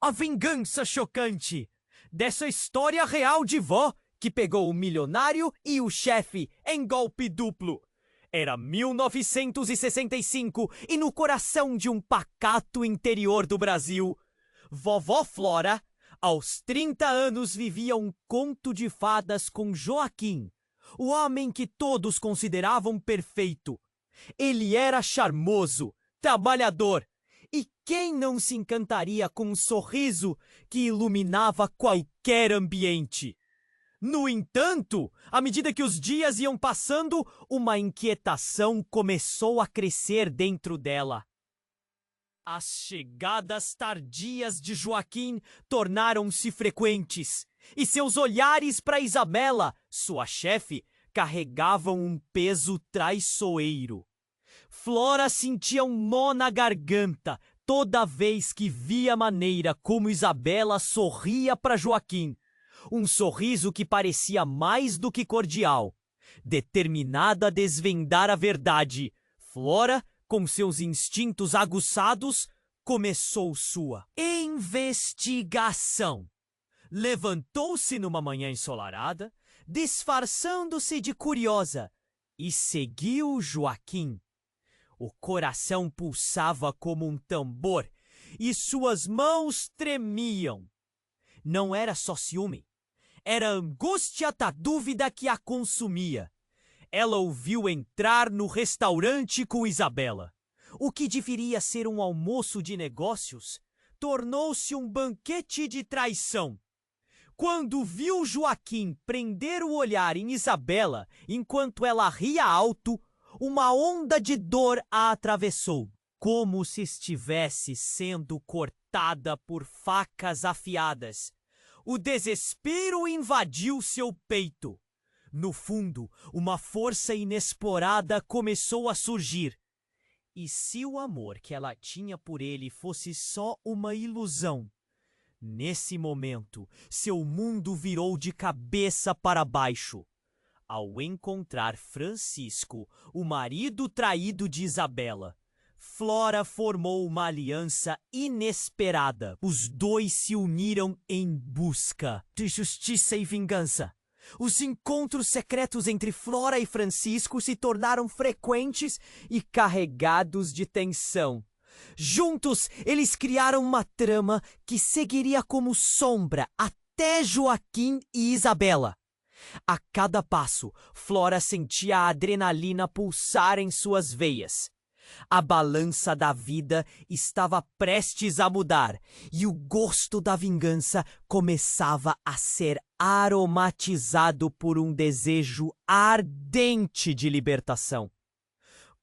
A vingança chocante dessa história real de vó que pegou o milionário e o chefe em golpe duplo. Era 1965 e no coração de um pacato interior do Brasil, vovó Flora, aos 30 anos, vivia um conto de fadas com Joaquim, o homem que todos consideravam perfeito. Ele era charmoso, trabalhador, e quem não se encantaria com um sorriso que iluminava qualquer ambiente? No entanto, à medida que os dias iam passando, uma inquietação começou a crescer dentro dela. As chegadas tardias de Joaquim tornaram-se frequentes, e seus olhares para Isabela, sua chefe, carregavam um peso traiçoeiro. Flora sentia um nó na garganta toda vez que via a maneira como Isabela sorria para Joaquim. Um sorriso que parecia mais do que cordial. Determinada a desvendar a verdade, Flora, com seus instintos aguçados, começou sua investigação. Levantou-se numa manhã ensolarada, disfarçando-se de curiosa, e seguiu Joaquim. O coração pulsava como um tambor e suas mãos tremiam. Não era só ciúme. Era a angústia da dúvida que a consumia. Ela o viu entrar no restaurante com Isabela. O que deveria ser um almoço de negócios tornou-se um banquete de traição. Quando viu Joaquim prender o olhar em Isabela enquanto ela ria alto, uma onda de dor a atravessou, como se estivesse sendo cortada por facas afiadas. O desespero invadiu seu peito. No fundo, uma força inexplorada começou a surgir. E se o amor que ela tinha por ele fosse só uma ilusão? Nesse momento, seu mundo virou de cabeça para baixo. Ao encontrar Francisco, o marido traído de Isabela, Flora formou uma aliança inesperada. Os dois se uniram em busca de justiça e vingança. Os encontros secretos entre Flora e Francisco se tornaram frequentes e carregados de tensão. Juntos, eles criaram uma trama que seguiria como sombra até Joaquim e Isabela. A cada passo, Flora sentia a adrenalina pulsar em suas veias. A balança da vida estava prestes a mudar e o gosto da vingança começava a ser aromatizado por um desejo ardente de libertação.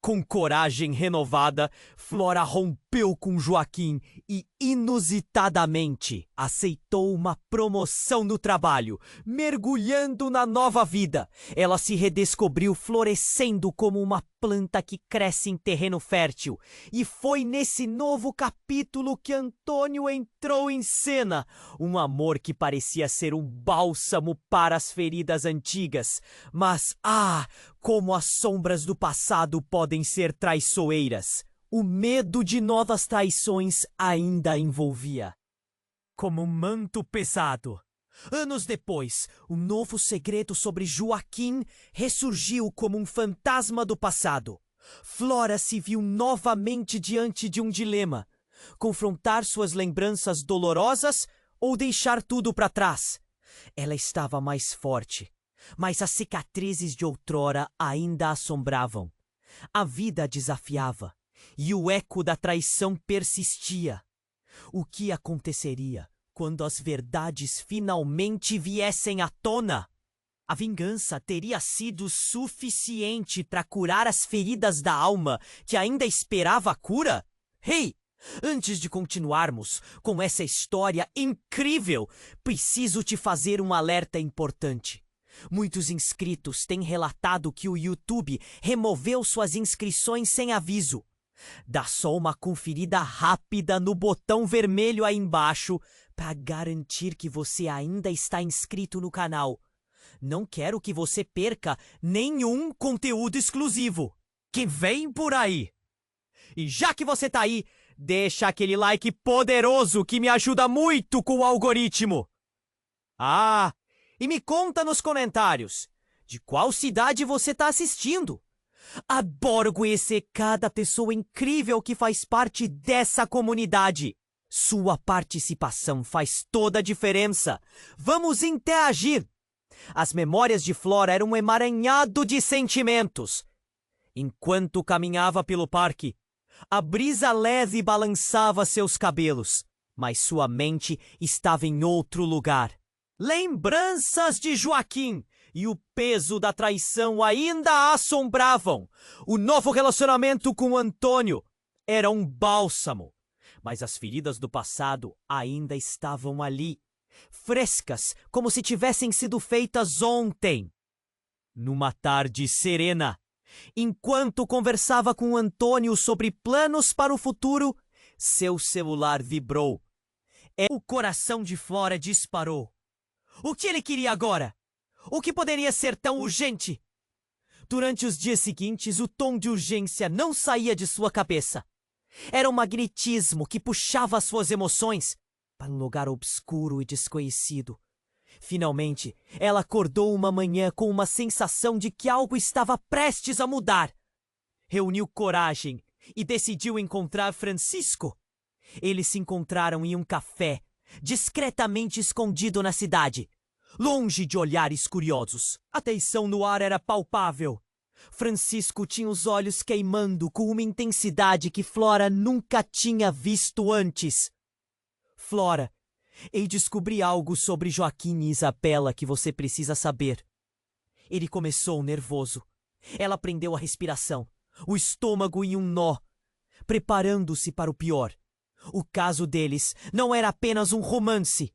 Com coragem renovada, Flora rompeu com Joaquim e, inusitadamente, aceitou uma promoção no trabalho, mergulhando na nova vida. Ela se redescobriu florescendo como uma planta que cresce em terreno fértil. E foi nesse novo capítulo que Antônio entrou em cena. Um amor que parecia ser um bálsamo para as feridas antigas. Mas, como as sombras do passado podem ser traiçoeiras. O medo de novas traições ainda a envolvia. Como um manto pesado. Anos depois, um novo segredo sobre Joaquim ressurgiu como um fantasma do passado. Flora se viu novamente diante de um dilema: confrontar suas lembranças dolorosas ou deixar tudo para trás. Ela estava mais forte, mas as cicatrizes de outrora ainda a assombravam. A vida a desafiava e o eco da traição persistia. O que aconteceria quando as verdades finalmente viessem à tona? A vingança teria sido suficiente para curar as feridas da alma que ainda esperava a cura? Hey! Antes de continuarmos com essa história incrível, preciso te fazer um alerta importante. Muitos inscritos têm relatado que o YouTube removeu suas inscrições sem aviso. Dá só uma conferida rápida no botão vermelho aí embaixo para garantir que você ainda está inscrito no canal. Não quero que você perca nenhum conteúdo exclusivo que vem por aí. E já que você tá aí, deixa aquele like poderoso que me ajuda muito com o algoritmo. Ah, e me conta nos comentários de qual cidade você está assistindo. Adoro conhecer cada pessoa incrível que faz parte dessa comunidade. Sua participação faz toda a diferença. Vamos interagir. As memórias de Flora eram um emaranhado de sentimentos. Enquanto caminhava pelo parque, a brisa leve balançava seus cabelos, mas sua mente estava em outro lugar. Lembranças de Joaquim e o peso da traição ainda a assombravam. O novo relacionamento com Antônio era um bálsamo, mas as feridas do passado ainda estavam ali, frescas como se tivessem sido feitas ontem. Numa tarde serena, enquanto conversava com Antônio sobre planos para o futuro, seu celular vibrou. O coração de Flora disparou. O que ele queria agora? O que poderia ser tão urgente? Durante os dias seguintes, o tom de urgência não saía de sua cabeça. Era um magnetismo que puxava suas emoções para um lugar obscuro e desconhecido. Finalmente, ela acordou uma manhã com uma sensação de que algo estava prestes a mudar. Reuniu coragem e decidiu encontrar Francisco. Eles se encontraram em um café, discretamente escondido na cidade, longe de olhares curiosos. A tensão no ar era palpável. Francisco tinha os olhos queimando com uma intensidade que Flora nunca tinha visto antes. Flora, eu descobri algo sobre Joaquim e Isabela que você precisa saber. Ele começou nervoso. Ela prendeu a respiração, o estômago em um nó, preparando-se para o pior. O caso deles não era apenas um romance.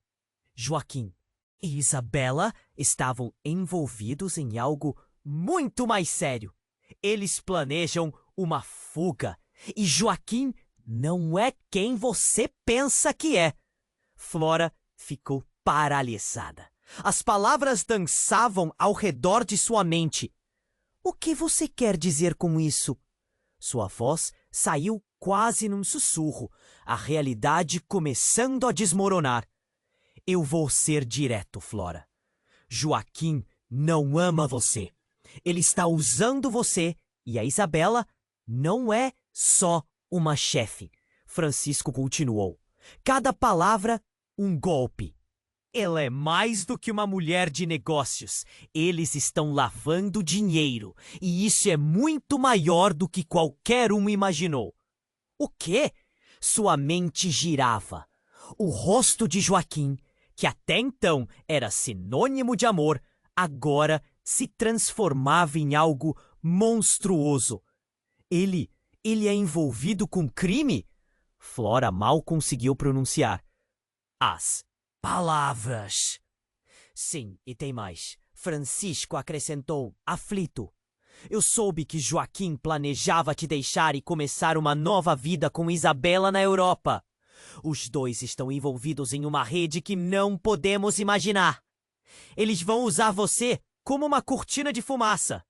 Joaquim e Isabela estavam envolvidos em algo muito mais sério. Eles planejam uma fuga e Joaquim não é quem você pensa que é. Flora ficou paralisada. As palavras dançavam ao redor de sua mente. O que você quer dizer com isso? Sua voz saiu quase num sussurro, a realidade começando a desmoronar. Eu vou ser direto, Flora. Joaquim não ama você. Ele está usando você e a Isabela não é só uma chefe. Francisco continuou. Cada palavra, um golpe. Ela é mais do que uma mulher de negócios. Eles estão lavando dinheiro e isso é muito maior do que qualquer um imaginou. O quê? Sua mente girava. O rosto de Joaquim, que até então era sinônimo de amor, agora se transformava em algo monstruoso. Ele é envolvido com crime? Flora mal conseguiu pronunciar as palavras. Sim, e tem mais. Francisco acrescentou, aflito. Eu soube que Joaquim planejava te deixar e começar uma nova vida com Isabela na Europa. Os dois estão envolvidos em uma rede que não podemos imaginar. Eles vão usar você como uma cortina de fumaça.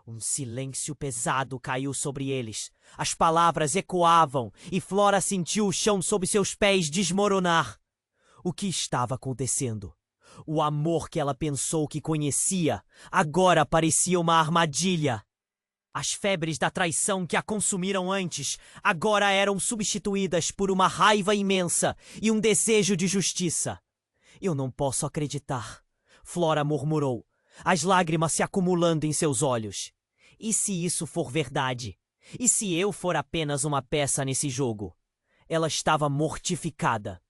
Um silêncio pesado caiu sobre eles. As palavras ecoavam e Flora sentiu o chão sob seus pés desmoronar. O que estava acontecendo? O amor que ela pensou que conhecia agora parecia uma armadilha. As febres da traição que a consumiram antes agora eram substituídas por uma raiva imensa e um desejo de justiça. Eu não posso acreditar, Flora murmurou, as lágrimas se acumulando em seus olhos. E se isso for verdade? E se eu for apenas uma peça nesse jogo? Ela estava mortificada,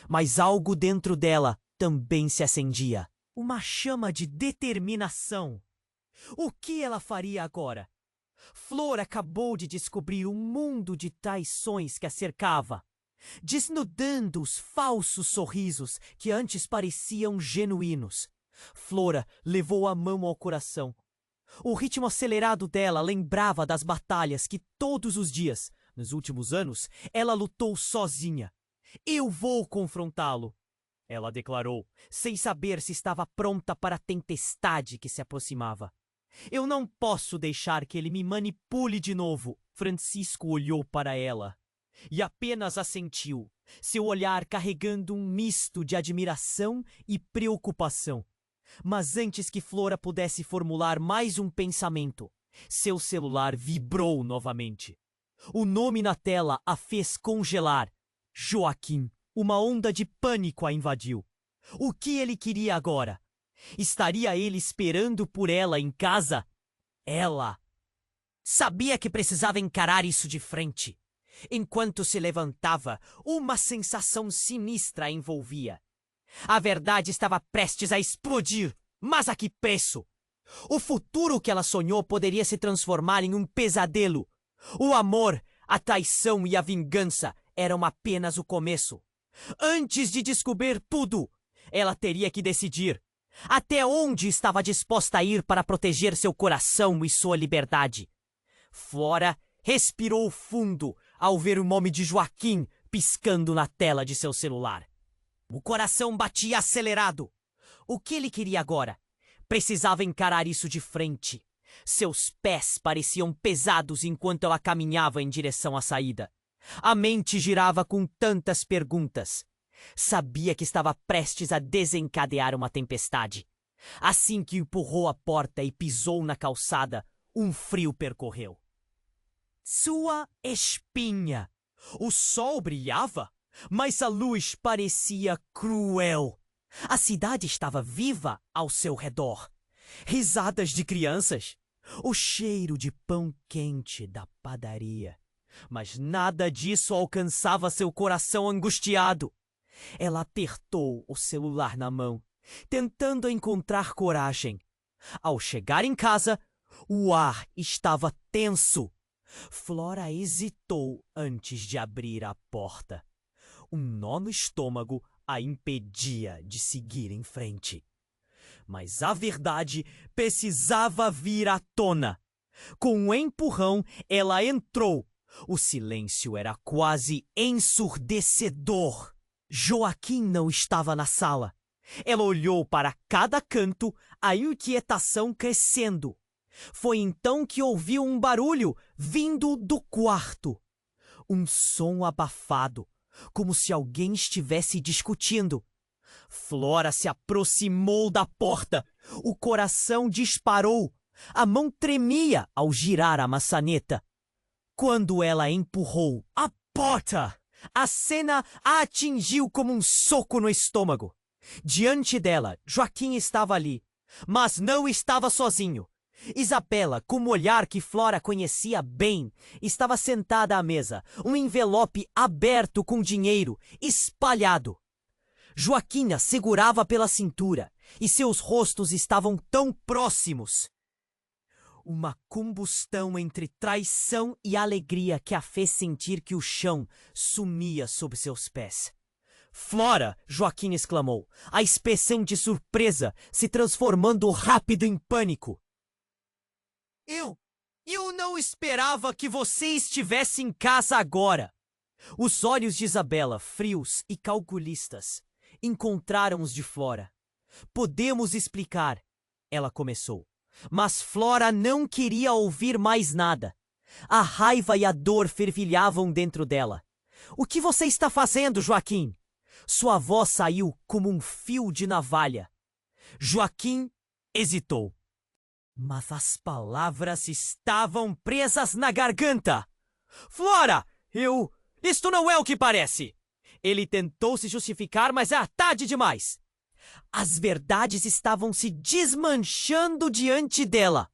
mas algo dentro dela também se acendia. Uma chama de determinação. O que ela faria agora? Flor acabou de descobrir um mundo de traições que a cercava, desnudando os falsos sorrisos que antes pareciam genuínos. Flora levou a mão ao coração. O ritmo acelerado dela lembrava das batalhas que todos os dias, nos últimos anos, ela lutou sozinha. Eu vou confrontá-lo, ela declarou, sem saber se estava pronta para a tempestade que se aproximava. Eu não posso deixar que ele me manipule de novo. Francisco olhou para ela. e apenas assentiu, seu olhar carregando um misto de admiração e preocupação. Mas antes que Flora pudesse formular mais um pensamento, seu celular vibrou novamente. O nome na tela a fez congelar. Joaquim. Uma onda de pânico a invadiu. O que ele queria agora? Estaria ele esperando por ela em casa? Ela sabia que precisava encarar isso de frente. Enquanto se levantava, uma sensação sinistra a envolvia. A verdade estava prestes a explodir, mas a que preço? O futuro que ela sonhou poderia se transformar em um pesadelo. O amor, a traição e a vingança eram apenas o começo. Antes de descobrir tudo, ela teria que decidir até onde estava disposta a ir para proteger seu coração e sua liberdade. Flora respirou fundo ao ver o nome de Joaquim piscando na tela de seu celular. O coração batia acelerado. O que ele queria agora? Precisava encarar isso de frente. Seus pés pareciam pesados enquanto ela caminhava em direção à saída. A mente girava com tantas perguntas. Sabia que estava prestes a desencadear uma tempestade. Assim que empurrou a porta e pisou na calçada, um frio percorreu sua espinha. O sol brilhava, mas a luz parecia cruel. A cidade estava viva ao seu redor. Risadas de crianças, o cheiro de pão quente da padaria. Mas nada disso alcançava seu coração angustiado. Ela apertou o celular na mão, tentando encontrar coragem. Ao chegar em casa, o ar estava tenso. Flora hesitou antes de abrir a porta. Um nó no estômago a impedia de seguir em frente. Mas a verdade precisava vir à tona. Com um empurrão, ela entrou. O silêncio era quase ensurdecedor. Joaquim não estava na sala. Ela olhou para cada canto, a inquietação crescendo. Foi então que ouviu um barulho vindo do quarto. Um som abafado, como se alguém estivesse discutindo. Flora se aproximou da porta. O coração disparou. A mão tremia ao girar a maçaneta. Quando ela empurrou a porta, a cena a atingiu como um soco no estômago. Diante dela, Joaquim estava ali, mas não estava sozinho. Isabela, com um olhar que Flora conhecia bem, estava sentada à mesa, um envelope aberto com dinheiro espalhado. Joaquim a segurava pela cintura e seus rostos estavam tão próximos. Uma combustão entre traição e alegria que a fez sentir que o chão sumia sob seus pés. Flora! Joaquim exclamou, a expressão de surpresa se transformando rápido em pânico. Eu não esperava que você estivesse em casa agora. Os olhos de Isabela, frios e calculistas, encontraram os de Flora. Podemos explicar, ela começou. Mas Flora não queria ouvir mais nada. A raiva e a dor fervilhavam dentro dela. O que você está fazendo, Joaquim? Sua voz saiu como um fio de navalha. Joaquim hesitou. Mas as palavras estavam presas na garganta. Flora, isto não é o que parece. Ele tentou se justificar, mas é tarde demais. As verdades estavam se desmanchando diante dela.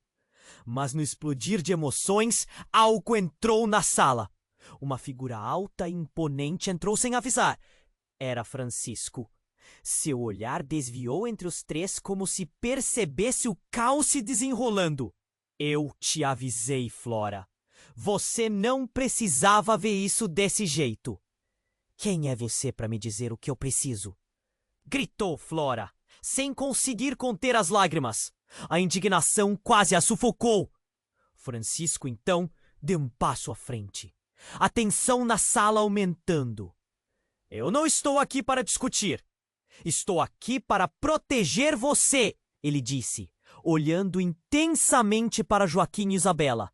Mas no explodir de emoções, algo entrou na sala. Uma figura alta e imponente entrou sem avisar. Era Francisco. Seu olhar desviou entre os três como se percebesse o caos se desenrolando. Eu te avisei, Flora. Você não precisava ver isso desse jeito. Quem é você para me dizer o que eu preciso? Gritou Flora, sem conseguir conter as lágrimas. A indignação quase a sufocou. Francisco, então, deu um passo à frente. A tensão na sala aumentando. Eu não estou aqui para discutir. Estou aqui para proteger você, ele disse, olhando intensamente para Joaquim e Isabela.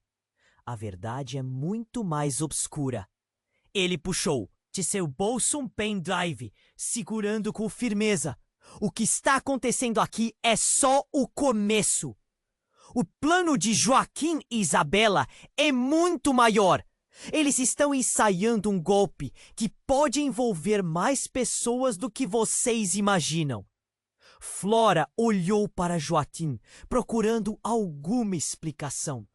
A verdade é muito mais obscura. Ele puxou de seu bolso um pendrive, segurando com firmeza. O que está acontecendo aqui é só o começo. O plano de Joaquim e Isabela é muito maior. Eles estão ensaiando um golpe que pode envolver mais pessoas do que vocês imaginam. Flora olhou para Joaquim, procurando alguma explicação.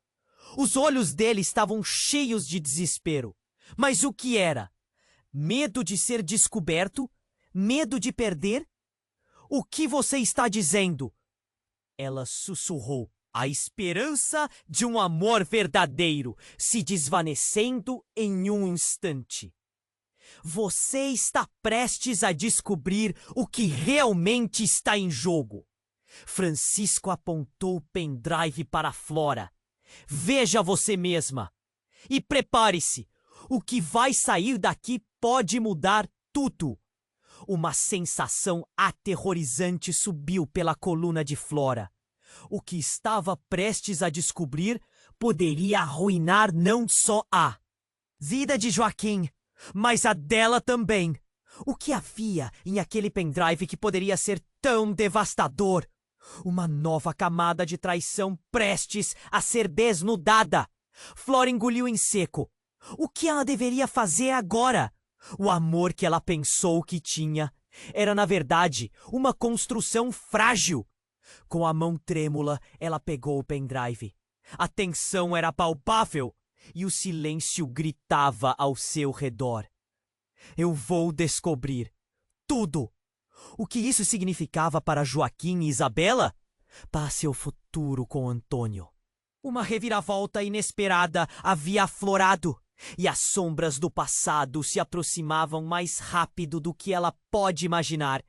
Os olhos dele estavam cheios de desespero. Mas o que era? Medo de ser descoberto? Medo de perder? O que você está dizendo? Ela sussurrou, a esperança de um amor verdadeiro se desvanecendo em um instante. Você está prestes a descobrir o que realmente está em jogo. Francisco apontou o pendrive para Flora. Veja você mesma. E prepare-se. O que vai sair daqui pode mudar tudo. Uma sensação aterrorizante subiu pela coluna de Flora. O que estava prestes a descobrir poderia arruinar não só a vida de Joaquim, mas a dela também. O que havia em aquele pendrive que poderia ser tão devastador? Uma nova camada de traição prestes a ser desnudada. Flora engoliu em seco. O que ela deveria fazer agora? O amor que ela pensou que tinha era, na verdade, uma construção frágil. Com a mão trêmula, ela pegou o pendrive. A tensão era palpável e o silêncio gritava ao seu redor. Eu vou descobrir tudo. O que isso significava para Joaquim e Isabela? Para seu futuro com Antônio. Uma reviravolta inesperada havia aflorado, e as sombras do passado se aproximavam mais rápido do que ela pode imaginar.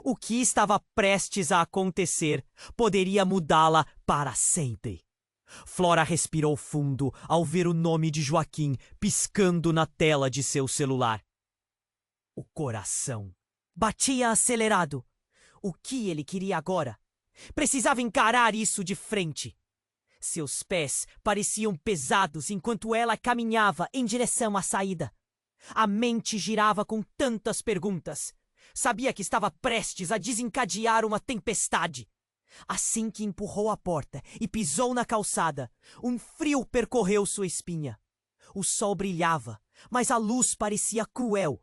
O que estava prestes a acontecer poderia mudá-la para sempre. Flora respirou fundo ao ver o nome de Joaquim piscando na tela de seu celular. O coração batia acelerado. O que ele queria agora? Precisava encarar isso de frente. Seus pés pareciam pesados enquanto ela caminhava em direção à saída. A mente girava com tantas perguntas. Sabia que estava prestes a desencadear uma tempestade. Assim que empurrou a porta e pisou na calçada, um frio percorreu sua espinha. O sol brilhava, mas a luz parecia cruel.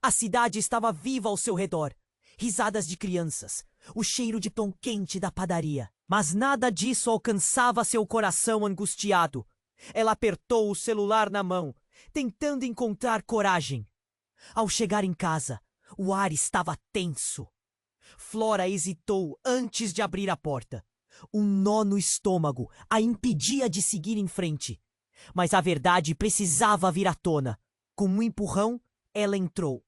A cidade estava viva ao seu redor. Risadas de crianças, o cheiro de pão quente da padaria. Mas nada disso alcançava seu coração angustiado. Ela apertou o celular na mão, tentando encontrar coragem. Ao chegar em casa, o ar estava tenso. Flora hesitou antes de abrir a porta. Um nó no estômago a impedia de seguir em frente. Mas a verdade precisava vir à tona. Com um empurrão, ela entrou.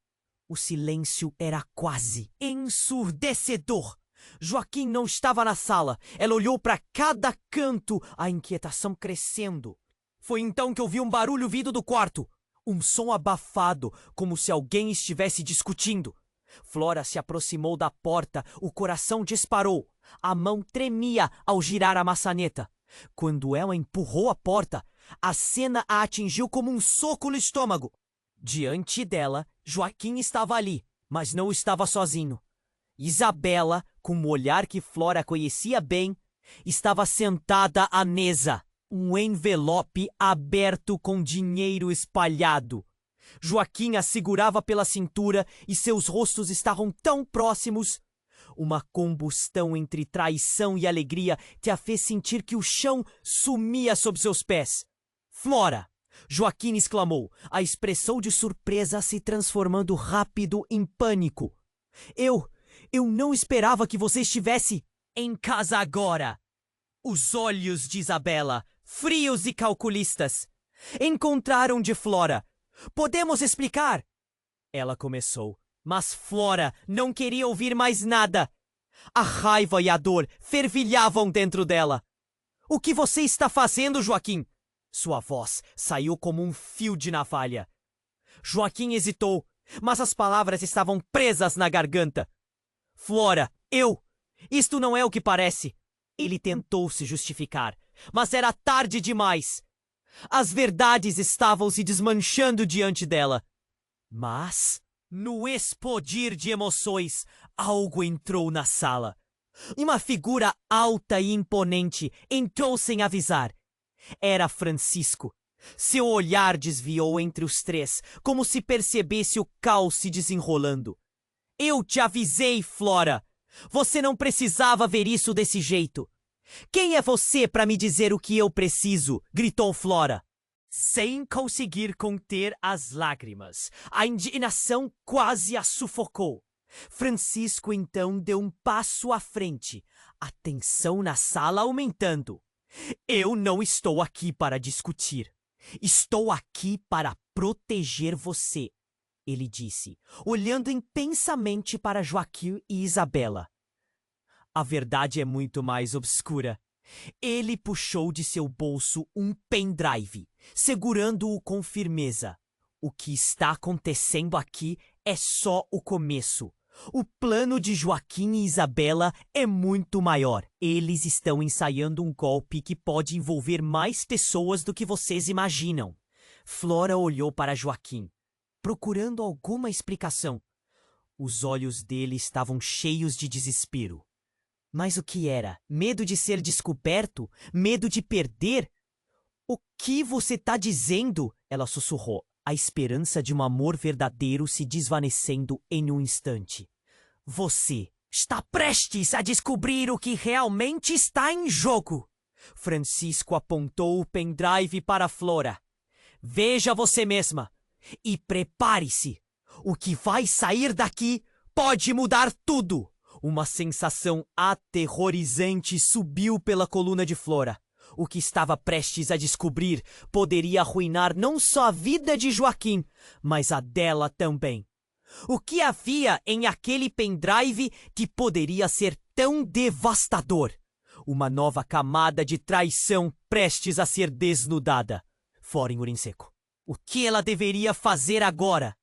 O silêncio era quase ensurdecedor. Joaquim não estava na sala. Ela olhou para cada canto, a inquietação crescendo. Foi então que ouviu um barulho vindo do quarto. Um som abafado, como se alguém estivesse discutindo. Flora se aproximou da porta, o coração disparou. A mão tremia ao girar a maçaneta. Quando ela empurrou a porta, a cena a atingiu como um soco no estômago. Diante dela, Joaquim estava ali, mas não estava sozinho. Isabela, com um olhar que Flora conhecia bem, estava sentada à mesa, um envelope aberto com dinheiro espalhado. Joaquim a segurava pela cintura e seus rostos estavam tão próximos. Uma combustão entre traição e alegria te a fez sentir que o chão sumia sob seus pés. Flora! Joaquim exclamou, a expressão de surpresa se transformando rápido em pânico. Eu não esperava que você estivesse em casa agora. Os olhos de Isabela, frios e calculistas, encontraram de Flora. Podemos explicar? Ela começou, mas Flora não queria ouvir mais nada. A raiva e a dor fervilhavam dentro dela. O que você está fazendo, Joaquim? Sua voz saiu como um fio de navalha. Joaquim hesitou, mas as palavras estavam presas na garganta. Flora, isto não é o que parece. Ele tentou se justificar, mas era tarde demais. As verdades estavam se desmanchando diante dela. Mas, no explodir de emoções, algo entrou na sala. Uma figura alta e imponente entrou sem avisar. Era Francisco. Seu olhar desviou entre os três, como se percebesse o caos se desenrolando. Eu te avisei, Flora. Você não precisava ver isso desse jeito. Quem é você para me dizer o que eu preciso? Gritou Flora. Sem conseguir conter as lágrimas, a indignação quase a sufocou. Francisco então deu um passo à frente, a tensão na sala aumentando. Eu não estou aqui para discutir. Estou aqui para proteger você, ele disse, olhando intensamente para Joaquim e Isabela. A verdade é muito mais obscura. Ele puxou de seu bolso um pendrive, segurando-o com firmeza. O que está acontecendo aqui é só o começo. O plano de Joaquim e Isabela é muito maior. Eles estão ensaiando um golpe que pode envolver mais pessoas do que vocês imaginam. Flora olhou para Joaquim, procurando alguma explicação. Os olhos dele estavam cheios de desespero. Mas o que era? Medo de ser descoberto? Medo de perder? O que você está dizendo? Ela sussurrou, a esperança de um amor verdadeiro se desvanecendo em um instante. Você está prestes a descobrir o que realmente está em jogo. Francisco apontou o pendrive para Flora. Veja você mesma e prepare-se. O que vai sair daqui pode mudar tudo. Uma sensação aterrorizante subiu pela coluna de Flora. O que estava prestes a descobrir poderia arruinar não só a vida de Joaquim, mas a dela também. O que havia em aquele pendrive que poderia ser tão devastador? Uma nova camada de traição prestes a ser desnudada. Fora em Urinseco. O que ela deveria fazer agora?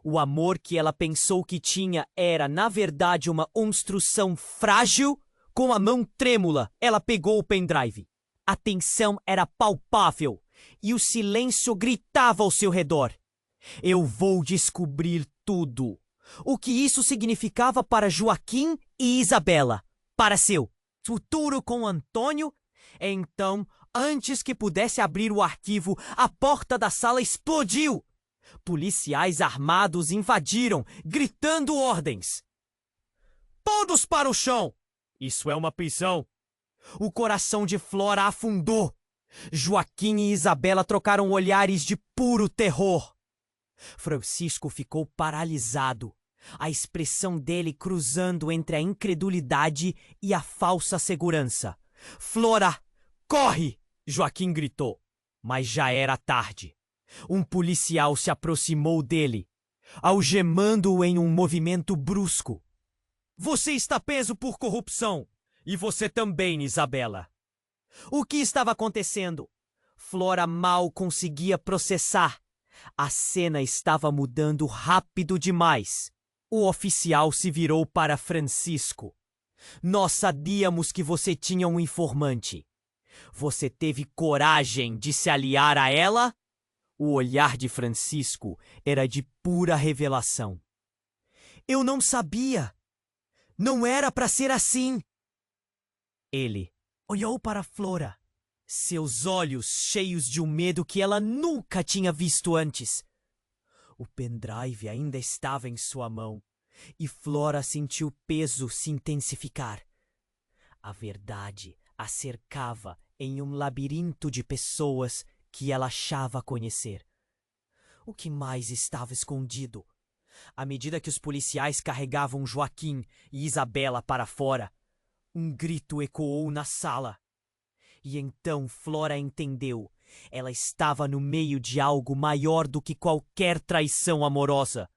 O amor que ela pensou que tinha era, na verdade, uma construção frágil. Com a mão trêmula, ela pegou o pendrive. A tensão era palpável e o silêncio gritava ao seu redor. Eu vou descobrir tudo. O que isso significava para Joaquim e Isabela, para seu futuro com Antônio? Então, antes que pudesse abrir o arquivo, a porta da sala explodiu. Policiais armados invadiram, gritando ordens. Todos para o chão! Isso é uma prisão. O coração de Flora afundou. Joaquim e Isabela trocaram olhares de puro terror. Francisco ficou paralisado, a expressão dele cruzando entre a incredulidade e a falsa segurança. Flora, corre! Joaquim gritou, mas já era tarde. Um policial se aproximou dele, algemando-o em um movimento brusco. Você está preso por corrupção. E você também, Isabela. O que estava acontecendo? Flora mal conseguia processar. A cena estava mudando rápido demais. O oficial se virou para Francisco. Nós sabíamos que você tinha um informante. Você teve coragem de se aliar a ela? O olhar de Francisco era de pura revelação. Eu não sabia. Não era para ser assim. Ele olhou para Flora, seus olhos cheios de um medo que ela nunca tinha visto antes. O pendrive ainda estava em sua mão e Flora sentiu o peso se intensificar. A verdade a cercava em um labirinto de pessoas que ela achava conhecer. O que mais estava escondido? À medida que os policiais carregavam Joaquim e Isabela para fora, um grito ecoou na sala. E então Flora entendeu. Ela estava no meio de algo maior do que qualquer traição amorosa.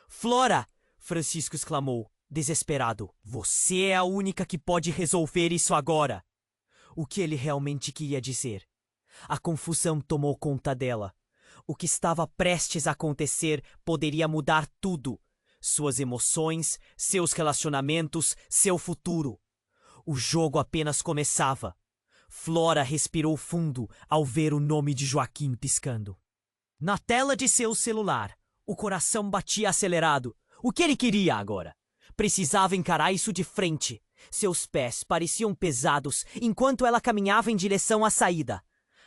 Flora! Francisco exclamou, desesperado. Você é a única que pode resolver isso agora. O que ele realmente queria dizer? A confusão tomou conta dela. O que estava prestes a acontecer poderia mudar tudo. Suas emoções, seus relacionamentos, seu futuro. O jogo apenas começava. Flora respirou fundo ao ver o nome de Joaquim piscando. Na tela de seu celular, o coração batia acelerado. O que ele queria agora? Precisava encarar isso de frente. Seus pés pareciam pesados enquanto ela caminhava em direção à saída.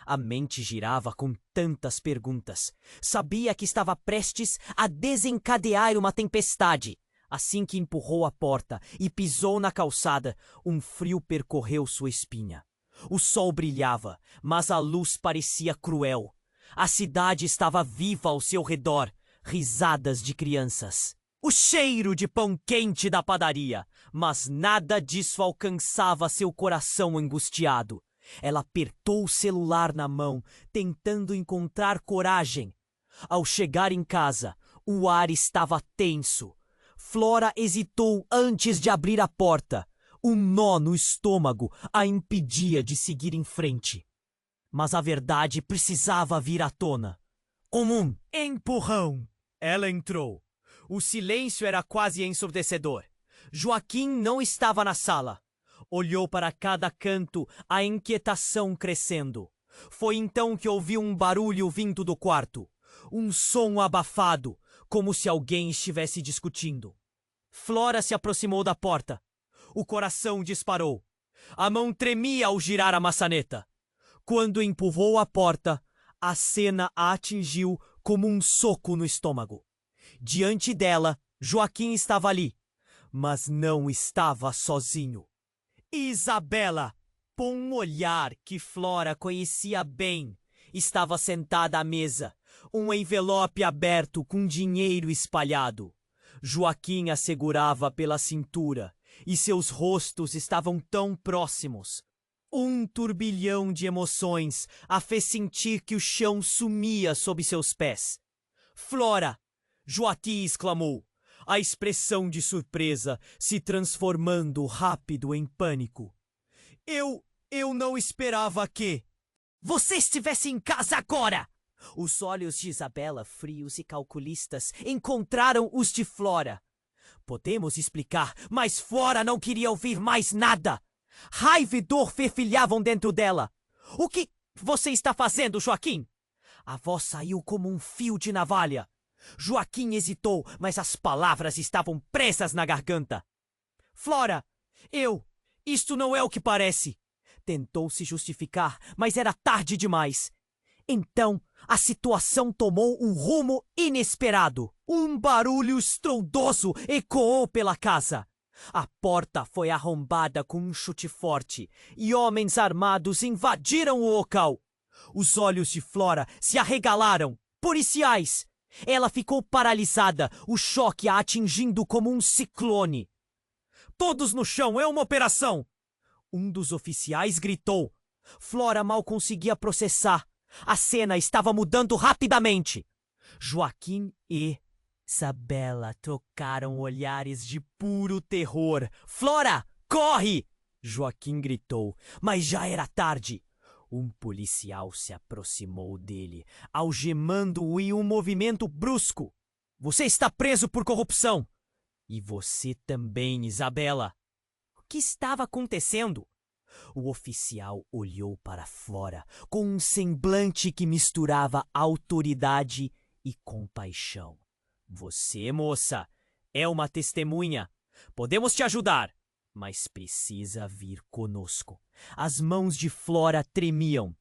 A mente girava com tantas perguntas. Sabia que estava prestes a desencadear uma tempestade. Assim que empurrou a porta e pisou na calçada, um frio percorreu sua espinha. O sol brilhava, mas a luz parecia cruel. A cidade estava viva ao seu redor, risadas de crianças. O cheiro de pão quente da padaria, mas nada disso alcançava seu coração angustiado. Ela apertou o celular na mão, tentando encontrar coragem. Ao chegar em casa, o ar estava tenso. Flora hesitou antes de abrir a porta. Um nó no estômago a impedia de seguir em frente. Mas a verdade precisava vir à tona. Com um empurrão, ela entrou. O silêncio era quase ensurdecedor. Joaquim não estava na sala. Olhou para cada canto, a inquietação crescendo. Foi então que ouviu um barulho vindo do quarto. Um som abafado, como se alguém estivesse discutindo. Flora se aproximou da porta. O coração disparou. A mão tremia ao girar a maçaneta. Quando empurrou a porta, a cena a atingiu como um soco no estômago. Diante dela, Joaquim estava ali, mas não estava sozinho. Isabela, com um olhar que Flora conhecia bem, estava sentada à mesa, um envelope aberto com dinheiro espalhado. Joaquim a segurava pela cintura e seus rostos estavam tão próximos. Um turbilhão de emoções a fez sentir que o chão sumia sob seus pés. Flora! Joaquim exclamou, a expressão de surpresa se transformando rápido em pânico. Eu não esperava que... Você estivesse em casa agora! Os olhos de Isabela, frios e calculistas, encontraram os de Flora. Podemos explicar, mas Flora não queria ouvir mais nada. Raiva e dor fervilhavam dentro dela. O que você está fazendo, Joaquim? A voz saiu como um fio de navalha. Joaquim hesitou, mas as palavras estavam presas na garganta. Flora, isto não é o que parece. Tentou se justificar, mas era tarde demais. Então, a situação tomou um rumo inesperado. Um barulho estrondoso ecoou pela casa. A porta foi arrombada com um chute forte e homens armados invadiram o local. Os olhos de Flora se arregalaram. Policiais! Ela ficou paralisada, o choque a atingindo como um ciclone. Todos no chão, é uma operação! Um dos oficiais gritou. Flora mal conseguia processar. A cena estava mudando rapidamente. Joaquim e Isabela trocaram olhares de puro terror. Flora, corre! Joaquim gritou, mas já era tarde. Um policial se aproximou dele, algemando-o em um movimento brusco. Você está preso por corrupção. E você também, Isabela. O que estava acontecendo? O oficial olhou para fora, com um semblante que misturava autoridade e compaixão. Você, moça, é uma testemunha. Podemos te ajudar, mas precisa vir conosco. As mãos de Flora tremiam.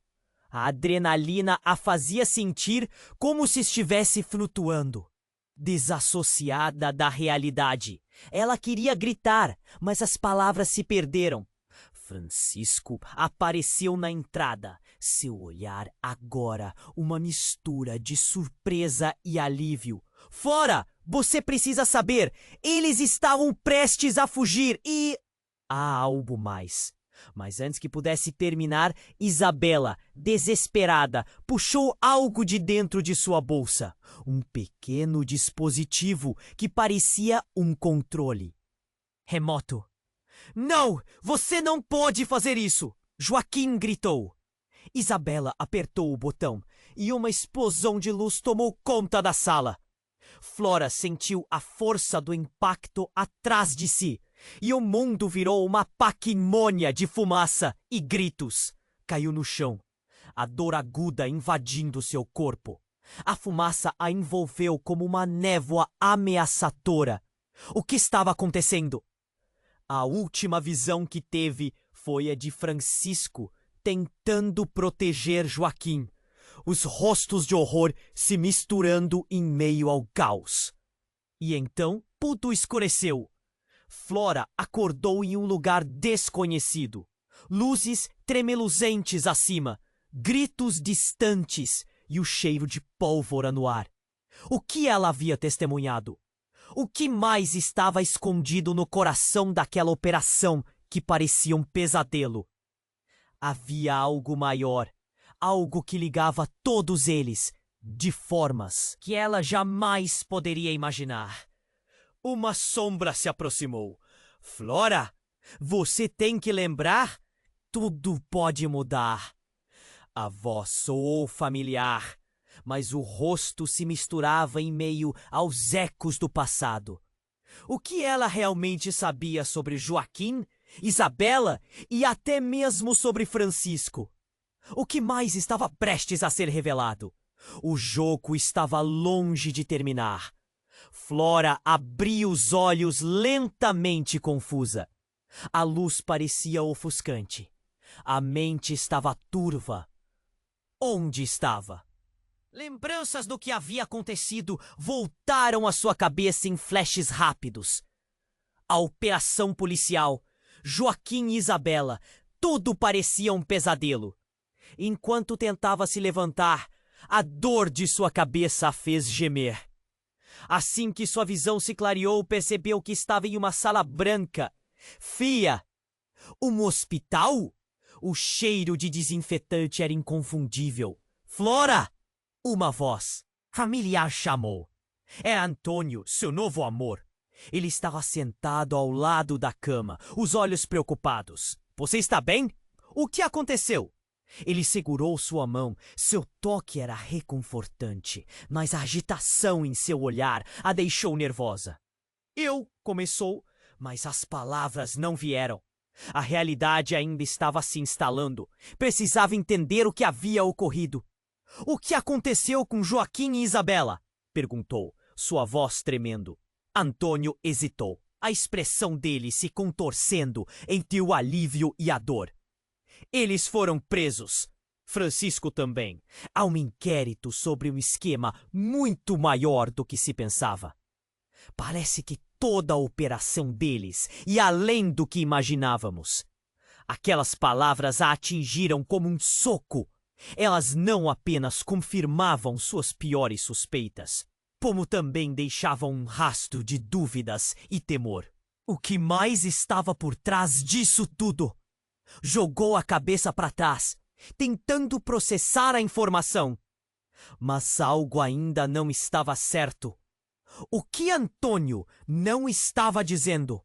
A adrenalina a fazia sentir como se estivesse flutuando. Desassociada da realidade. Ela queria gritar, mas as palavras se perderam. Francisco apareceu na entrada, seu olhar agora uma mistura de surpresa e alívio. Flora, você precisa saber, eles estavam prestes a fugir e... Há algo mais. Mas antes que pudesse terminar, Isabela, desesperada, puxou algo de dentro de sua bolsa. Um pequeno dispositivo que parecia um controle remoto. Não! Você não pode fazer isso! Joaquim gritou. Isabela apertou o botão e uma explosão de luz tomou conta da sala. Flora sentiu a força do impacto atrás de si e o mundo virou uma paquimônia de fumaça e gritos. caiu no chão, a dor aguda invadindo seu corpo. A fumaça a envolveu como uma névoa ameaçadora. O que estava acontecendo? A última visão que teve foi a de Francisco tentando proteger Joaquim, os rostos de horror se misturando em meio ao caos. E então tudo escureceu. Flora acordou em um lugar desconhecido. Luzes tremeluzentes acima, gritos distantes e o cheiro de pólvora no ar. O que ela havia testemunhado? O que mais estava escondido no coração daquela operação que parecia um pesadelo? Havia algo maior, algo que ligava todos eles, de formas que ela jamais poderia imaginar. Uma sombra se aproximou. Flora, você tem que lembrar, tudo pode mudar. A voz soou familiar, mas o rosto se misturava em meio aos ecos do passado. O que ela realmente sabia sobre Joaquim, Isabela e até mesmo sobre Francisco? O que mais estava prestes a ser revelado? O jogo estava longe de terminar. Flora abria os olhos lentamente confusa. A luz parecia ofuscante. A mente estava turva. Onde estava? Lembranças do que havia acontecido voltaram à sua cabeça em flashes rápidos. A operação policial, Joaquim e Isabela, tudo parecia um pesadelo. Enquanto tentava se levantar, a dor de sua cabeça a fez gemer. Assim que sua visão se clareou, percebeu que estava em uma sala branca, fria. Um hospital? O cheiro de desinfetante era inconfundível. Flora! Uma voz familiar chamou. Era Antônio, seu novo amor. Ele estava sentado ao lado da cama, os olhos preocupados. Você está bem? O que aconteceu? Ele segurou sua mão. Seu toque era reconfortante, mas a agitação em seu olhar a deixou nervosa. Começou, mas as palavras não vieram. A realidade ainda estava se instalando. Precisava entender o que havia ocorrido. O que aconteceu com Joaquim e Isabela? Perguntou, sua voz tremendo. Antônio hesitou, a expressão dele se contorcendo entre o alívio e a dor. Eles foram presos. Francisco também. Há um inquérito sobre um esquema muito maior do que se pensava. Parece que toda a operação deles e além do que imaginávamos. Aquelas palavras a atingiram como um soco. Elas não apenas confirmavam suas piores suspeitas, como também deixavam um rastro de dúvidas e temor. O que mais estava por trás disso tudo? Jogou a cabeça para trás, tentando processar a informação. Mas algo ainda não estava certo. O que Antônio não estava dizendo?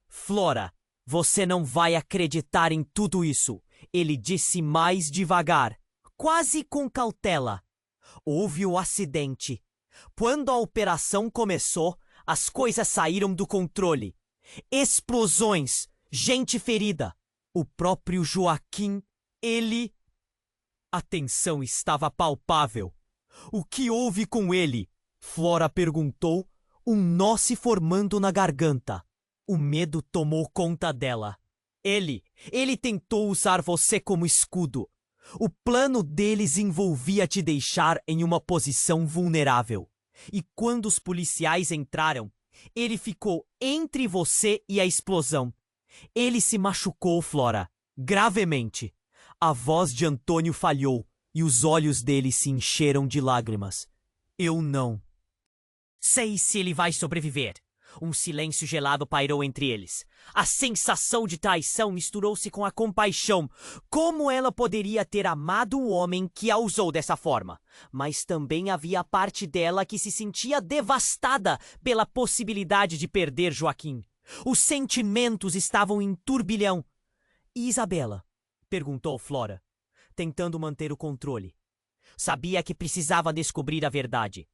Flora, você não vai acreditar em tudo isso, ele disse mais devagar, quase com cautela. Houve o acidente. Quando a operação começou, as coisas saíram do controle. Explosões, gente ferida. O próprio Joaquim, ele... A tensão estava palpável. O que houve com ele? Flora perguntou, um nó se formando na garganta. O medo tomou conta dela. Ele tentou usar você como escudo. O plano deles envolvia te deixar em uma posição vulnerável. E quando os policiais entraram, ele ficou entre você e a explosão. Ele se machucou, Flora, gravemente. A voz de Antônio falhou e os olhos dele se encheram de lágrimas. Eu não sei se ele vai sobreviver. Um silêncio gelado pairou entre eles. A sensação de traição misturou-se com a compaixão. Como ela poderia ter amado o homem que a usou dessa forma? Mas também havia parte dela que se sentia devastada pela possibilidade de perder Joaquim. Os sentimentos estavam em turbilhão. E Isabela? Perguntou Flora, tentando manter o controle. Sabia que precisava descobrir a verdade.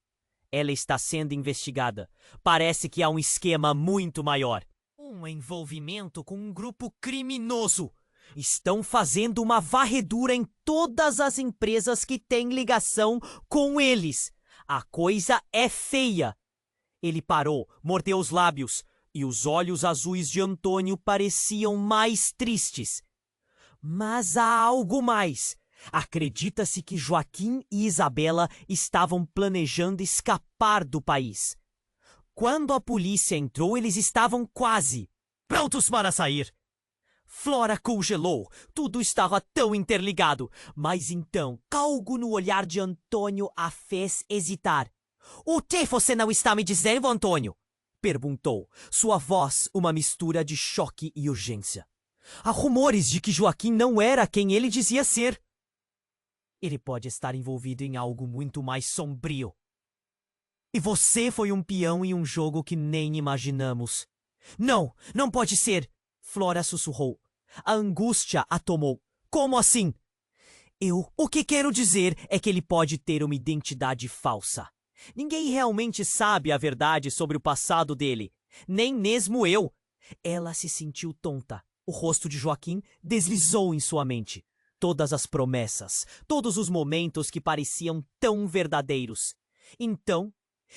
Ela está sendo investigada. Parece que há um esquema muito maior. Um envolvimento com um grupo criminoso. Estão fazendo uma varredura em todas as empresas que têm ligação com eles. A coisa é feia. Ele parou, mordeu os lábios, e os olhos azuis de Antônio pareciam mais tristes. Mas há algo mais. Acredita-se que Joaquim e Isabela estavam planejando escapar do país. Quando a polícia entrou, eles estavam quase prontos para sair. Flora congelou. Tudo estava tão interligado. Mas então, algo no olhar de Antônio a fez hesitar. "O que você não está me dizendo, Antônio?" perguntou, sua voz uma mistura de choque e urgência. Há rumores de que Joaquim não era quem ele dizia ser. Ele pode estar envolvido em algo muito mais sombrio. E você foi um peão em um jogo que nem imaginamos. Não, não pode ser, Flora sussurrou. A angústia a tomou. Como assim? O que quero dizer é que ele pode ter uma identidade falsa. Ninguém realmente sabe a verdade sobre o passado dele, nem mesmo eu. Ela se sentiu tonta. O rosto de Joaquim deslizou em sua mente. Todas as promessas, todos os momentos que pareciam tão verdadeiros. Então,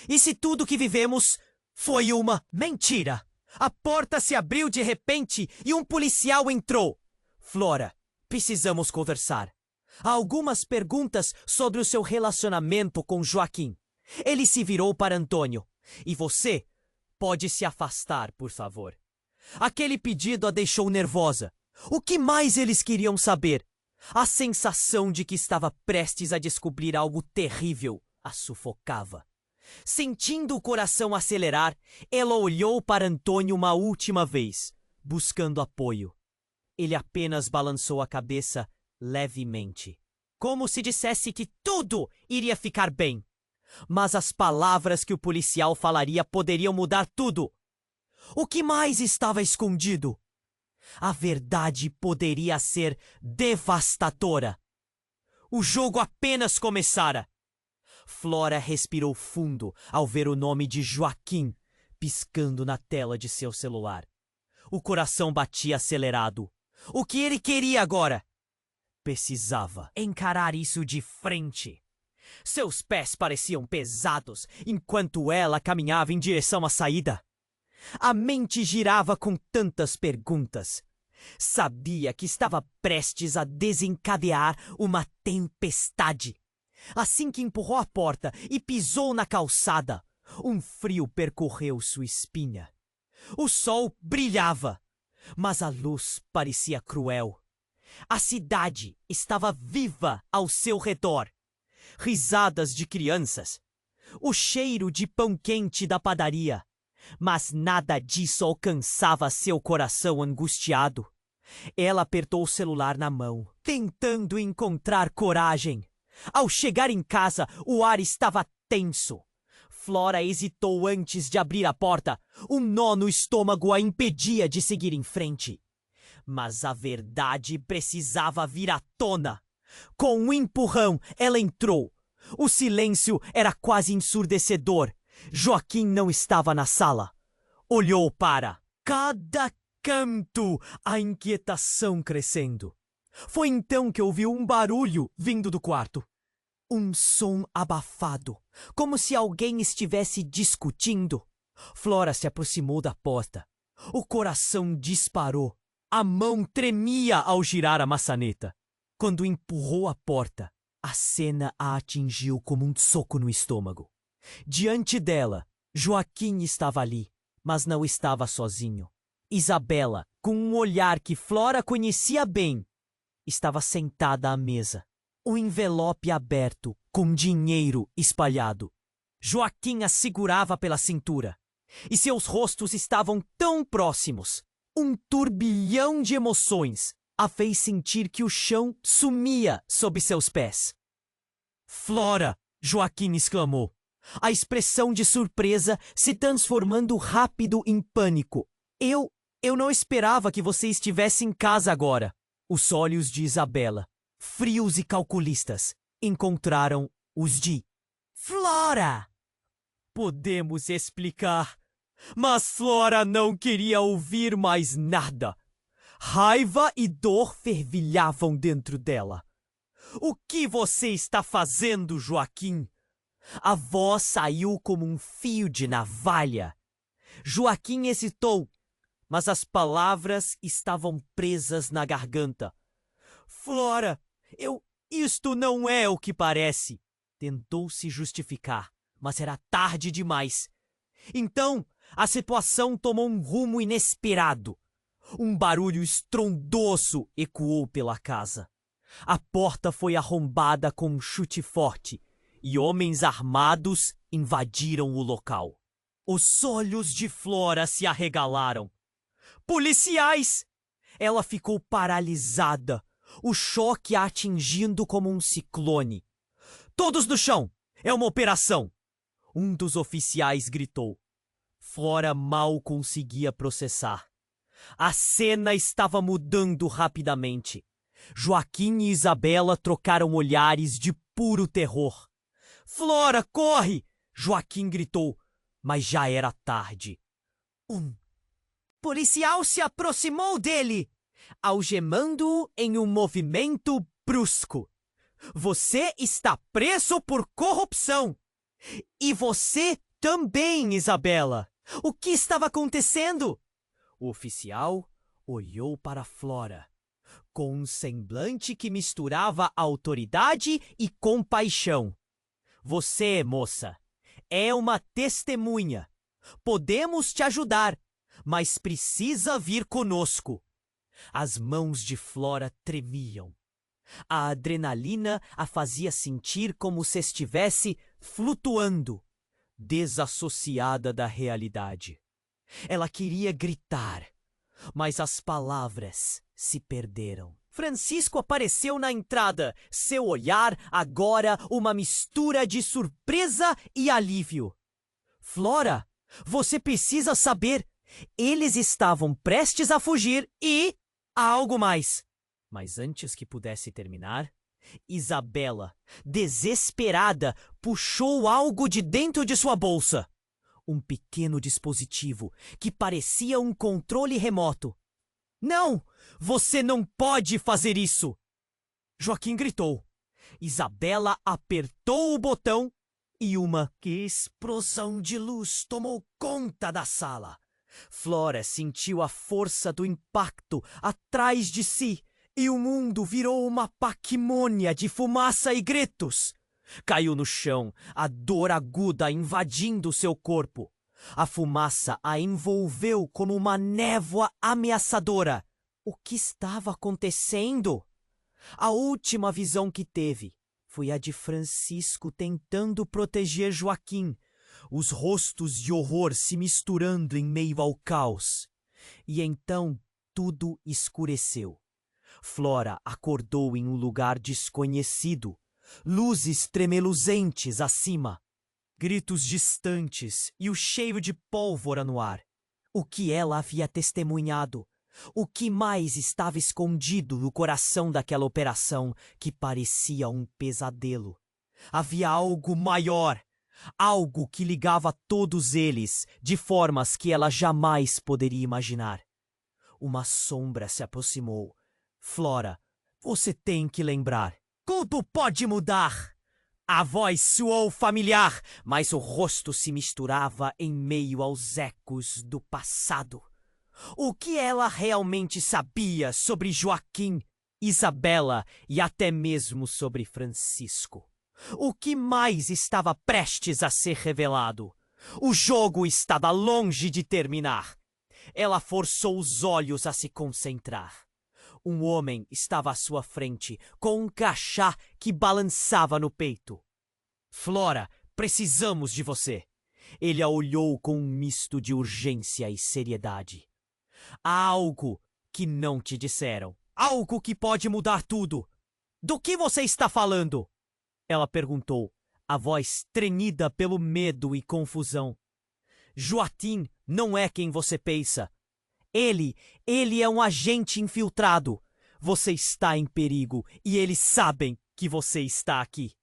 e se tudo que vivemos foi uma mentira? A porta se abriu de repente e um policial entrou. Flora, precisamos conversar. Há algumas perguntas sobre o seu relacionamento com Joaquim. Ele se virou para Antônio. E você pode se afastar, por favor. Aquele pedido a deixou nervosa. O que mais eles queriam saber? A sensação de que estava prestes a descobrir algo terrível a sufocava. Sentindo o coração acelerar, ela olhou para Antônio uma última vez, buscando apoio. Ele apenas balançou a cabeça levemente, como se dissesse que tudo iria ficar bem. Mas as palavras que o policial falaria poderiam mudar tudo. O que mais estava escondido? A verdade poderia ser devastadora. O jogo apenas começara. Flora respirou fundo ao ver o nome de Joaquim piscando na tela de seu celular. O coração batia acelerado. O que ele queria agora? Precisava encarar isso de frente. Seus pés pareciam pesados enquanto ela caminhava em direção à saída. A mente girava com tantas perguntas. Sabia que estava prestes a desencadear uma tempestade. Assim que empurrou a porta e pisou na calçada, um frio percorreu sua espinha. O sol brilhava, mas a luz parecia cruel. A cidade estava viva ao seu redor. Risadas de crianças, o cheiro de pão quente da padaria, mas nada disso alcançava seu coração angustiado. Ela apertou o celular na mão, tentando encontrar coragem. Ao chegar em casa, o ar estava tenso. Flora hesitou antes de abrir a porta. Um nó no estômago a impedia de seguir em frente. Mas a verdade precisava vir à tona. Com um empurrão, ela entrou. O silêncio era quase ensurdecedor. Joaquim não estava na sala. Olhou para cada canto, a inquietação crescendo. Foi então que ouviu um barulho vindo do quarto. Um som abafado, como se alguém estivesse discutindo. Flora se aproximou da porta. O coração disparou. A mão tremia ao girar a maçaneta. Quando empurrou a porta, a cena a atingiu como um soco no estômago. Diante dela, Joaquim estava ali, mas não estava sozinho. Isabela, com um olhar que Flora conhecia bem, estava sentada à mesa. O envelope aberto, com dinheiro espalhado. Joaquim a segurava pela cintura. E seus rostos estavam tão próximos. Um turbilhão de emoções a fez sentir que o chão sumia sob seus pés. "Flora!" Joaquim exclamou. A expressão de surpresa se transformando rápido em pânico. Eu não esperava que você estivesse em casa agora." Os olhos de Isabela, frios e calculistas, encontraram os de Flora. Podemos explicar. Mas Flora não queria ouvir mais nada. Raiva e dor fervilhavam dentro dela. O que você está fazendo, Joaquim? A voz saiu como um fio de navalha. Joaquim hesitou, mas as palavras estavam presas na garganta. Flora, isto não é o que parece. Tentou se justificar, mas era tarde demais. Então, a situação tomou um rumo inesperado. Um barulho estrondoso ecoou pela casa. A porta foi arrombada com um chute forte e homens armados invadiram o local. Os olhos de Flora se arregalaram. Policiais! Ela ficou paralisada, o choque a atingindo como um ciclone. Todos no chão! É uma operação! Um dos oficiais gritou. Flora mal conseguia processar. A cena estava mudando rapidamente. Joaquim e Isabela trocaram olhares de puro terror. Flora, corre! Joaquim gritou, mas já era tarde. Um policial se aproximou dele, algemando-o em um movimento brusco. Você está preso por corrupção. E você também, Isabela. O que estava acontecendo? O oficial olhou para Flora, com um semblante que misturava autoridade e compaixão. Você, moça, é uma testemunha. Podemos te ajudar, mas precisa vir conosco. As mãos de Flora tremiam. A adrenalina a fazia sentir como se estivesse flutuando, desassociada da realidade. Ela queria gritar, mas as palavras se perderam. Francisco apareceu na entrada, seu olhar agora uma mistura de surpresa e alívio. Flora, você precisa saber, eles estavam prestes a fugir e há algo mais. Mas antes que pudesse terminar, Isabela, desesperada, puxou algo de dentro de sua bolsa. Um pequeno dispositivo que parecia um controle remoto. Não! Você não pode fazer isso! Joaquim gritou. Isabela apertou o botão e uma explosão de luz tomou conta da sala. Flora sentiu a força do impacto atrás de si e o mundo virou uma paquimônia de fumaça e gritos. Caiu no chão, a dor aguda invadindo seu corpo. A fumaça a envolveu como uma névoa ameaçadora. O que estava acontecendo? A última visão que teve foi a de Francisco tentando proteger Joaquim, os rostos de horror se misturando em meio ao caos. E então tudo escureceu. Flora acordou em um lugar desconhecido. Luzes tremeluzentes acima, gritos distantes e o cheiro de pólvora no ar. O que ela havia testemunhado? O que mais estava escondido no coração daquela operação que parecia um pesadelo? Havia algo maior, algo que ligava todos eles de formas que ela jamais poderia imaginar. Uma sombra se aproximou. Flora, você tem que lembrar. Tudo pode mudar! A voz soou familiar, mas o rosto se misturava em meio aos ecos do passado. O que ela realmente sabia sobre Joaquim, Isabela e até mesmo sobre Francisco? O que mais estava prestes a ser revelado? O jogo estava longe de terminar. Ela forçou os olhos a se concentrar. Um homem estava à sua frente, com um crachá que balançava no peito. Flora, precisamos de você. Ele a olhou com um misto de urgência e seriedade. Há algo que não te disseram. Algo que pode mudar tudo. Do que você está falando? Ela perguntou, a voz tremida pelo medo e confusão. Joaquim não é quem você pensa. Ele é um agente infiltrado. Você está em perigo e eles sabem que você está aqui.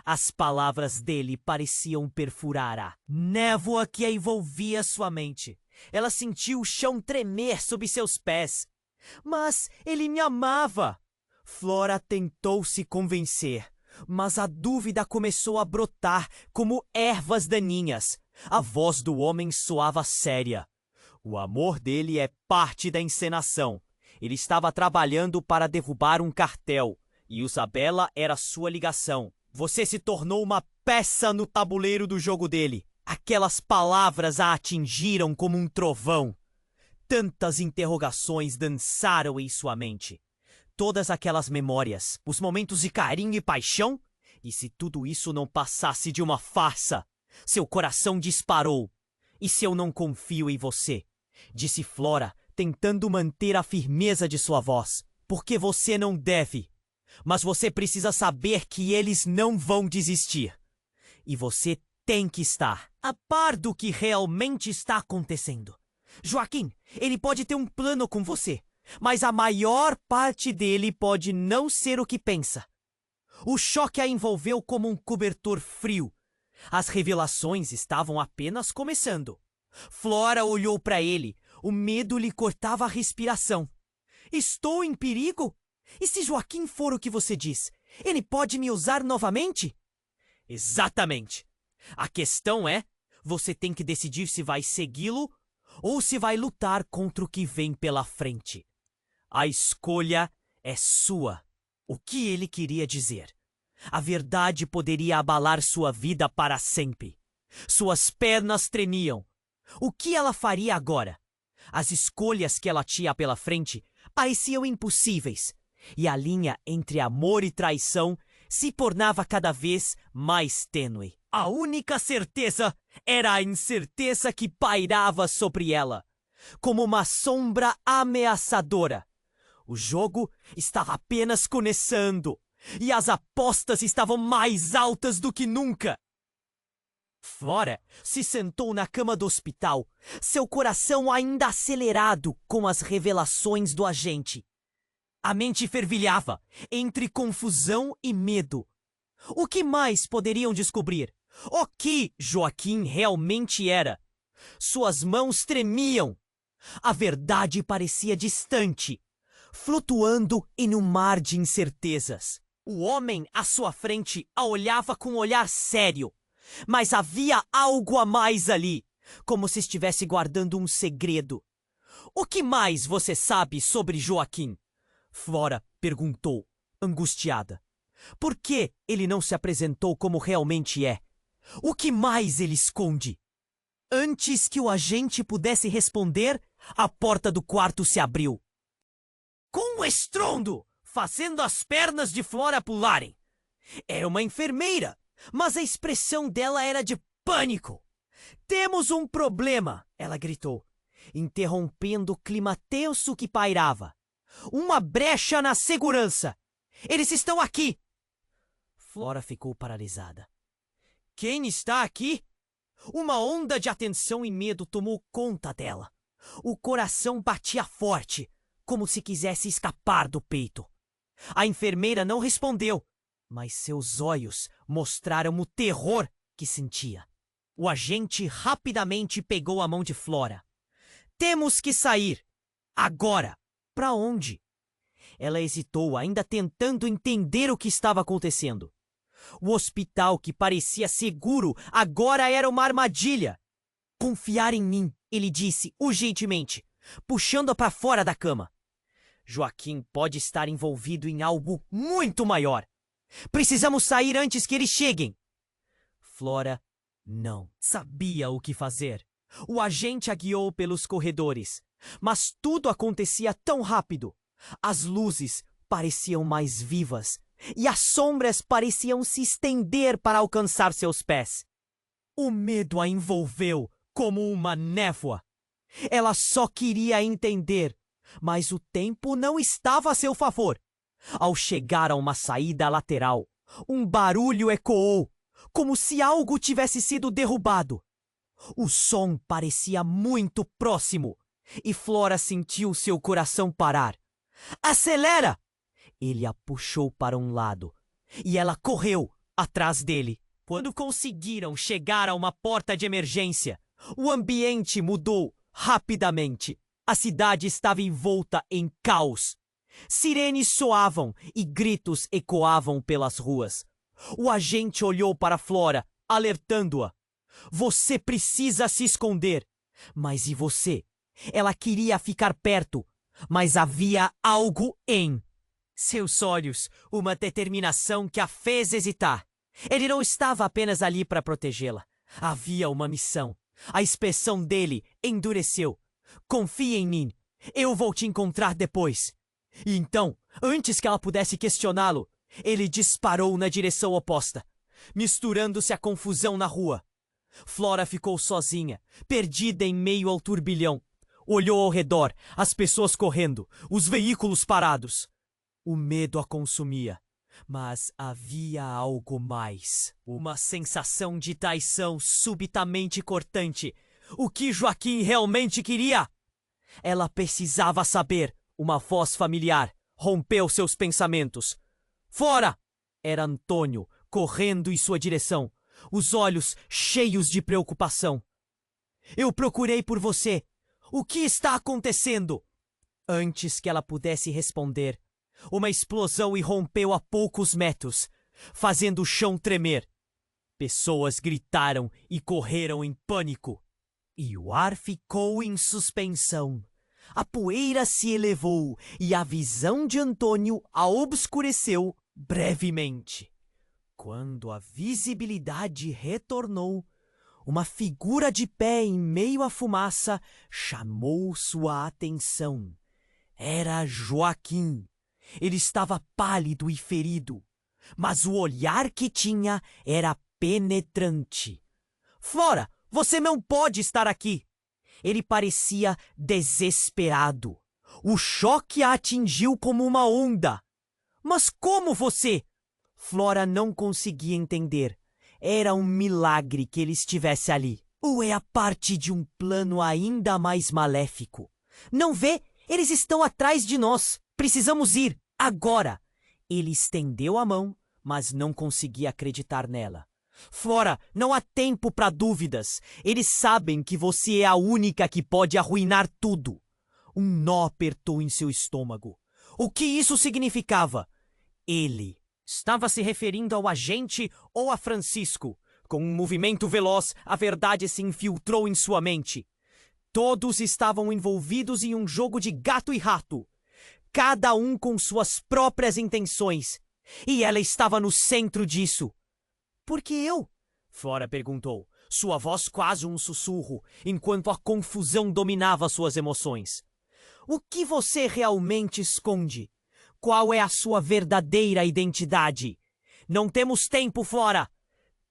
As palavras dele pareciam perfurar a névoa que a envolvia sua mente. Ela sentiu o chão tremer sob seus pés. Mas ele me amava. Flora tentou se convencer, mas a dúvida começou a brotar como ervas daninhas. A voz do homem soava séria. O amor dele é parte da encenação. Ele estava trabalhando para derrubar um cartel, e Isabela era sua ligação. Você se tornou uma peça no tabuleiro do jogo dele. Aquelas palavras a atingiram como um trovão. Tantas interrogações dançaram em sua mente. Todas aquelas memórias, os momentos de carinho e paixão. E se tudo isso não passasse de uma farsa? Seu coração disparou. E se eu não confio em você? Disse Flora, tentando manter a firmeza de sua voz. Porque você não deve. Mas você precisa saber que eles não vão desistir. E você tem que estar a par do que realmente está acontecendo. Joaquim, ele pode ter um plano com você, mas a maior parte dele pode não ser o que pensa. O choque a envolveu como um cobertor frio. As revelações estavam apenas começando. Flora olhou para ele. O medo lhe cortava a respiração. Estou em perigo? E se Joaquim for o que você diz, ele pode me usar novamente? Exatamente. A questão é, você tem que decidir se vai segui-lo ou se vai lutar contra o que vem pela frente. A escolha é sua. O que ele queria dizer? A verdade poderia abalar sua vida para sempre. Suas pernas tremiam. O que ela faria agora? As escolhas que ela tinha pela frente pareciam impossíveis, e a linha entre amor e traição se tornava cada vez mais tênue. A única certeza era a incerteza que pairava sobre ela, como uma sombra ameaçadora. O jogo estava apenas começando, e as apostas estavam mais altas do que nunca. Flora se sentou na cama do hospital, seu coração ainda acelerado com as revelações do agente. A mente fervilhava entre confusão e medo. O que mais poderiam descobrir? O que Joaquim realmente era? Suas mãos tremiam. A verdade parecia distante, flutuando em um mar de incertezas. O homem à sua frente a olhava com um olhar sério, mas havia algo a mais ali, como se estivesse guardando um segredo. O que mais você sabe sobre Joaquim? Flora perguntou, angustiada. Por que ele não se apresentou como realmente é? O que mais ele esconde? Antes que o agente pudesse responder, a porta do quarto se abriu. Com um estrondo, fazendo as pernas de Flora pularem. Era uma enfermeira, mas a expressão dela era de pânico. Temos um problema, ela gritou, interrompendo o clima tenso que pairava. Uma brecha na segurança. Eles estão aqui. Flora ficou paralisada. Quem está aqui? Uma onda de atenção e medo tomou conta dela. O coração batia forte, como se quisesse escapar do peito. A enfermeira não respondeu, mas seus olhos mostraram o terror que sentia. O agente rapidamente pegou a mão de Flora. Temos que sair. Agora. Para onde? Ela hesitou, ainda tentando entender o que estava acontecendo. O hospital, que parecia seguro, agora era uma armadilha. Confiar em mim, ele disse urgentemente, puxando-a para fora da cama. Joaquim pode estar envolvido em algo muito maior. Precisamos sair antes que eles cheguem. Flora não sabia o que fazer. O agente a guiou pelos corredores, mas tudo acontecia tão rápido. As luzes pareciam mais vivas e as sombras pareciam se estender para alcançar seus pés. O medo a envolveu como uma névoa. Ela só queria entender, mas o tempo não estava a seu favor. Ao chegar a uma saída lateral, um barulho ecoou, como se algo tivesse sido derrubado. O som parecia muito próximo, e Flora sentiu seu coração parar. Acelera! Ele a puxou para um lado, e ela correu atrás dele. Quando conseguiram chegar a uma porta de emergência, o ambiente mudou rapidamente. A cidade estava envolta em caos. Sirenes soavam e gritos ecoavam pelas ruas. O agente olhou para Flora, alertando-a. Você precisa se esconder. Mas e você? Ela queria ficar perto, mas havia algo em seus olhos, uma determinação que a fez hesitar. Ele não estava apenas ali para protegê-la. Havia uma missão. A expressão dele endureceu. Confie em mim. Eu vou te encontrar depois. E então, antes que ela pudesse questioná-lo, ele disparou na direção oposta, misturando-se à confusão na rua. Flora ficou sozinha, perdida em meio ao turbilhão. Olhou ao redor, as pessoas correndo, os veículos parados. O medo a consumia. Mas havia algo mais. Uma sensação de traição subitamente cortante. O que Joaquim realmente queria? Ela precisava saber. Uma voz familiar rompeu seus pensamentos. Fora! Era Antônio, correndo em sua direção, os olhos cheios de preocupação. Eu procurei por você. O que está acontecendo? Antes que ela pudesse responder, uma explosão irrompeu a poucos metros, fazendo o chão tremer. Pessoas gritaram e correram em pânico. E o ar ficou em suspensão. A poeira se elevou e a visão de Antônio a obscureceu brevemente. Quando a visibilidade retornou, uma figura de pé em meio à fumaça chamou sua atenção. Era Joaquim. Ele estava pálido e ferido, mas o olhar que tinha era penetrante. Flora, você não pode estar aqui! Ele parecia desesperado. O choque a atingiu como uma onda. Mas como você? Flora não conseguia entender. Era um milagre que ele estivesse ali. Ou é a parte de um plano ainda mais maléfico? Não vê? Eles estão atrás de nós. Precisamos ir, agora. Ele estendeu a mão, mas não conseguia acreditar nela. Flora, não há tempo para dúvidas. Eles sabem que você é a única que pode arruinar tudo. Um nó apertou em seu estômago. O que isso significava? Ele estava se referindo ao agente ou a Francisco? Com um movimento veloz, a verdade se infiltrou em sua mente. Todos estavam envolvidos em um jogo de gato e rato. Cada um com suas próprias intenções. E ela estava no centro disso. Por que eu? Flora perguntou, sua voz quase um sussurro, enquanto a confusão dominava suas emoções. O que você realmente esconde? Qual é a sua verdadeira identidade? Não temos tempo, Flora!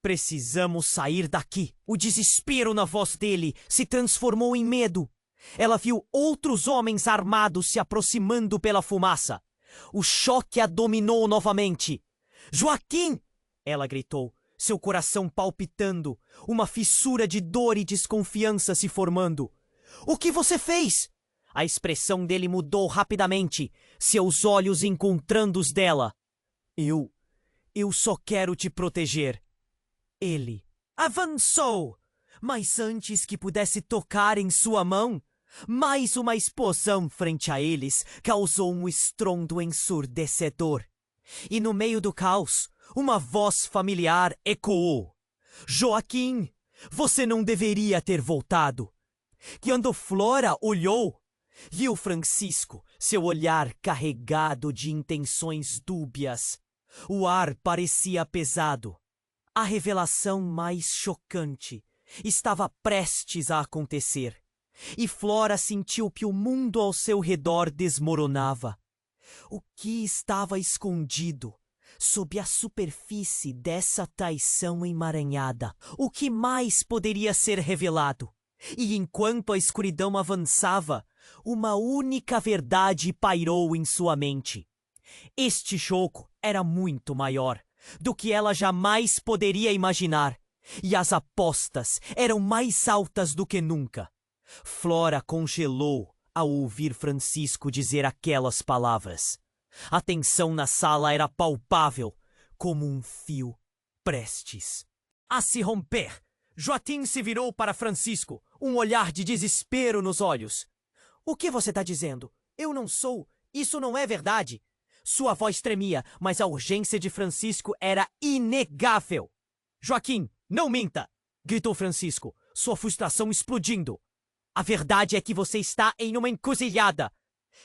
Precisamos sair daqui. O desespero na voz dele se transformou em medo. Ela viu outros homens armados se aproximando pela fumaça. O choque a dominou novamente. Joaquim! Ela gritou, seu coração palpitando, uma fissura de dor e desconfiança se formando. O que você fez? A expressão dele mudou rapidamente, seus olhos encontrando os dela. Eu só quero te proteger. Ele avançou, mas antes que pudesse tocar em sua mão, mais uma explosão frente a eles causou um estrondo ensurdecedor. E no meio do caos, uma voz familiar ecoou. Joaquim, você não deveria ter voltado. Quando Flora olhou, viu Francisco, seu olhar carregado de intenções dúbias. O ar parecia pesado. A revelação mais chocante estava prestes a acontecer. E Flora sentiu que o mundo ao seu redor desmoronava. O que estava escondido sob a superfície dessa traição emaranhada? O que mais poderia ser revelado? E enquanto a escuridão avançava, uma única verdade pairou em sua mente. Este jogo era muito maior do que ela jamais poderia imaginar, e as apostas eram mais altas do que nunca. Flora congelou ao ouvir Francisco dizer aquelas palavras. A tensão na sala era palpável, como um fio prestes a se romper. Joaquim se virou para Francisco, um olhar de desespero nos olhos. O que você está dizendo? Eu não sou. Isso não é verdade. Sua voz tremia, mas a urgência de Francisco era inegável. Joaquim, não minta! Gritou Francisco, sua frustração explodindo. A verdade é que você está em uma encruzilhada.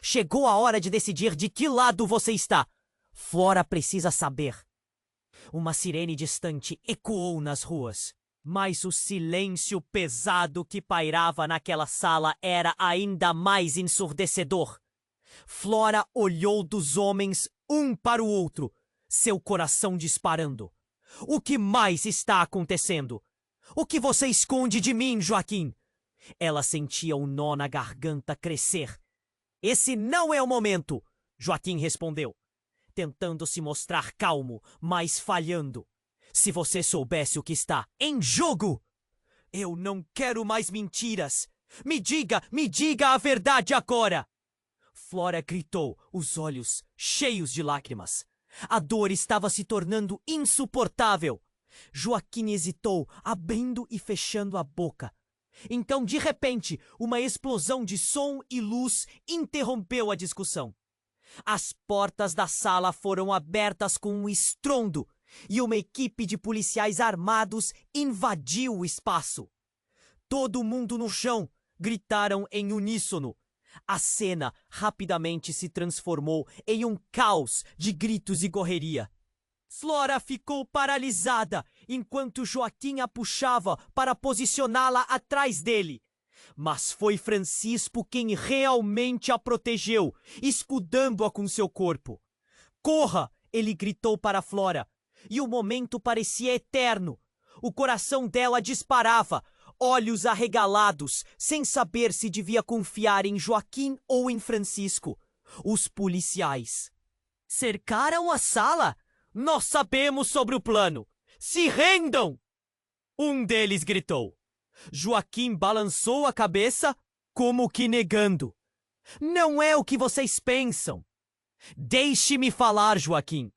Chegou a hora de decidir de que lado você está. Flora precisa saber. Uma sirene distante ecoou nas ruas, mas o silêncio pesado que pairava naquela sala era ainda mais ensurdecedor. Flora olhou dos homens um para o outro, seu coração disparando. O que mais está acontecendo? O que você esconde de mim, Joaquim? Ela sentia o nó na garganta crescer. Esse não é o momento, Joaquim respondeu, tentando se mostrar calmo, mas falhando. Se você soubesse o que está em jogo! Eu não quero mais mentiras. Me diga a verdade agora! Flora gritou, os olhos cheios de lágrimas. A dor estava se tornando insuportável. Joaquim hesitou, abrindo e fechando a boca. Então, de repente, uma explosão de som e luz interrompeu a discussão. As portas da sala foram abertas com um estrondo e uma equipe de policiais armados invadiu o espaço. Todo mundo no chão, gritaram em uníssono. A cena rapidamente se transformou em um caos de gritos e correria. Flora ficou paralisada enquanto Joaquim a puxava para posicioná-la atrás dele. Mas foi Francisco quem realmente a protegeu, escudando-a com seu corpo. Corra! Ele gritou para Flora. E o momento parecia eterno. O coração dela disparava, olhos arregalados, sem saber se devia confiar em Joaquim ou em Francisco. Os policiais cercaram a sala. Nós sabemos sobre o plano. Se rendam! Um deles gritou. Joaquim balançou a cabeça, como que negando. Não é o que vocês pensam. Deixe-me falar, Joaquim.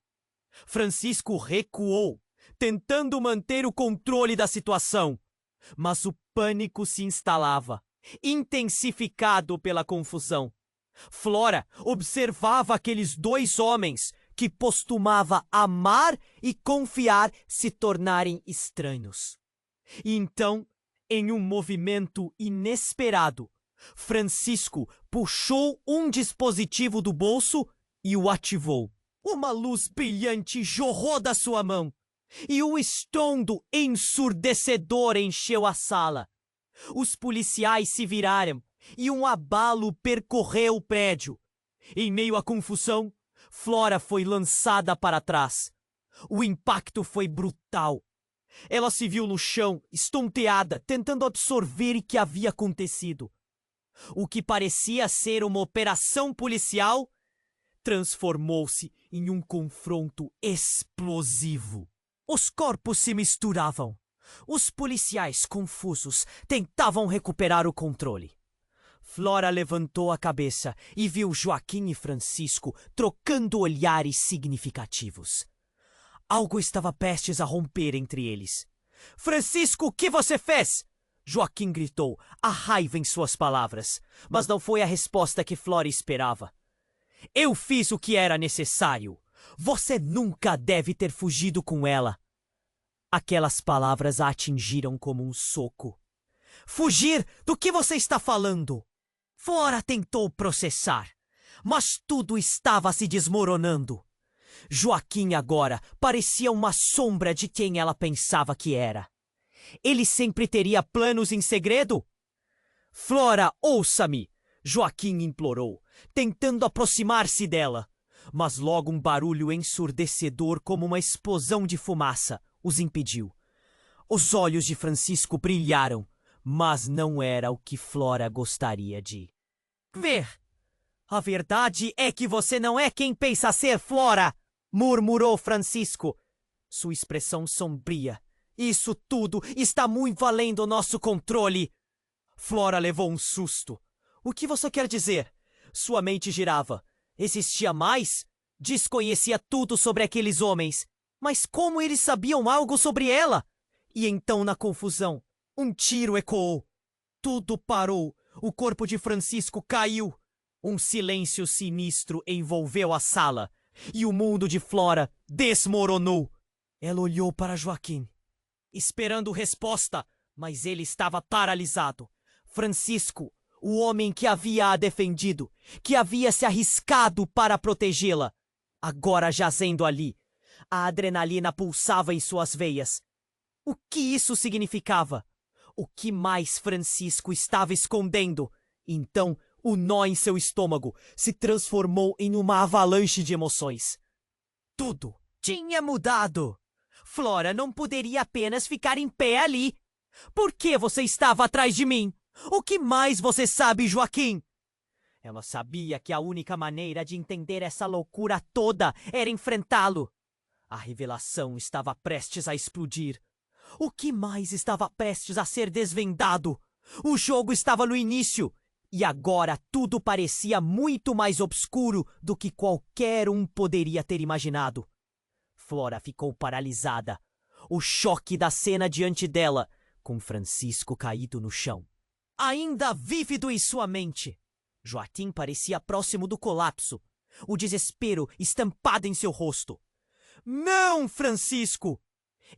Francisco recuou, tentando manter o controle da situação. Mas o pânico se instalava, intensificado pela confusão. Flora observava aqueles dois homens que costumava amar e confiar se tornarem estranhos. E então, em um movimento inesperado, Francisco puxou um dispositivo do bolso e o ativou. Uma luz brilhante jorrou da sua mão e o estrondo ensurdecedor encheu a sala. Os policiais se viraram e um abalo percorreu o prédio. Em meio à confusão, Flora foi lançada para trás. O impacto foi brutal. Ela se viu no chão, estonteada, tentando absorver o que havia acontecido. O que parecia ser uma operação policial transformou-se em um confronto explosivo. Os corpos se misturavam. Os policiais, confusos, tentavam recuperar o controle. Flora levantou a cabeça e viu Joaquim e Francisco trocando olhares significativos. Algo estava prestes a romper entre eles. Francisco, o que você fez? Joaquim gritou, a raiva em suas palavras, mas não foi a resposta que Flora esperava. Eu fiz o que era necessário. Você nunca deve ter fugido com ela. Aquelas palavras a atingiram como um soco. Fugir? Do que você está falando? Flora tentou processar, mas tudo estava se desmoronando. Joaquim agora parecia uma sombra de quem ela pensava que era. Ele sempre teria planos em segredo? Flora, ouça-me! Joaquim implorou, tentando aproximar-se dela. Mas logo um barulho ensurdecedor como uma explosão de fumaça os impediu. Os olhos de Francisco brilharam, mas não era o que Flora gostaria de ver. A verdade é que você não é quem pensa ser, Flora! Murmurou Francisco, sua expressão sombria. Isso tudo está muito além do nosso controle. Flora levou um susto. O que você quer dizer? Sua mente girava. Existia mais? Desconhecia tudo sobre aqueles homens. Mas como eles sabiam algo sobre ela? E então, na confusão, um tiro ecoou. Tudo parou O corpo de Francisco caiu. Um silêncio sinistro envolveu a sala e o mundo de Flora desmoronou. Ela olhou para Joaquim, esperando resposta, mas ele estava paralisado. Francisco, o homem que havia a defendido, que havia se arriscado para protegê-la, agora jazendo ali. A adrenalina pulsava em suas veias. O que isso significava? O que mais Francisco estava escondendo? Então, o nó em seu estômago se transformou em uma avalanche de emoções. Tudo tinha mudado. Flora não poderia apenas ficar em pé ali. Por que você estava atrás de mim? O que mais você sabe, Joaquim? Ela sabia que a única maneira de entender essa loucura toda era enfrentá-lo. A revelação estava prestes a explodir. O que mais estava prestes a ser desvendado? O jogo estava no início. E agora tudo parecia muito mais obscuro do que qualquer um poderia ter imaginado. Flora ficou paralisada. O choque da cena diante dela, com Francisco caído no chão, ainda vívido em sua mente. Joaquim parecia próximo do colapso, o desespero estampado em seu rosto. Não, Francisco!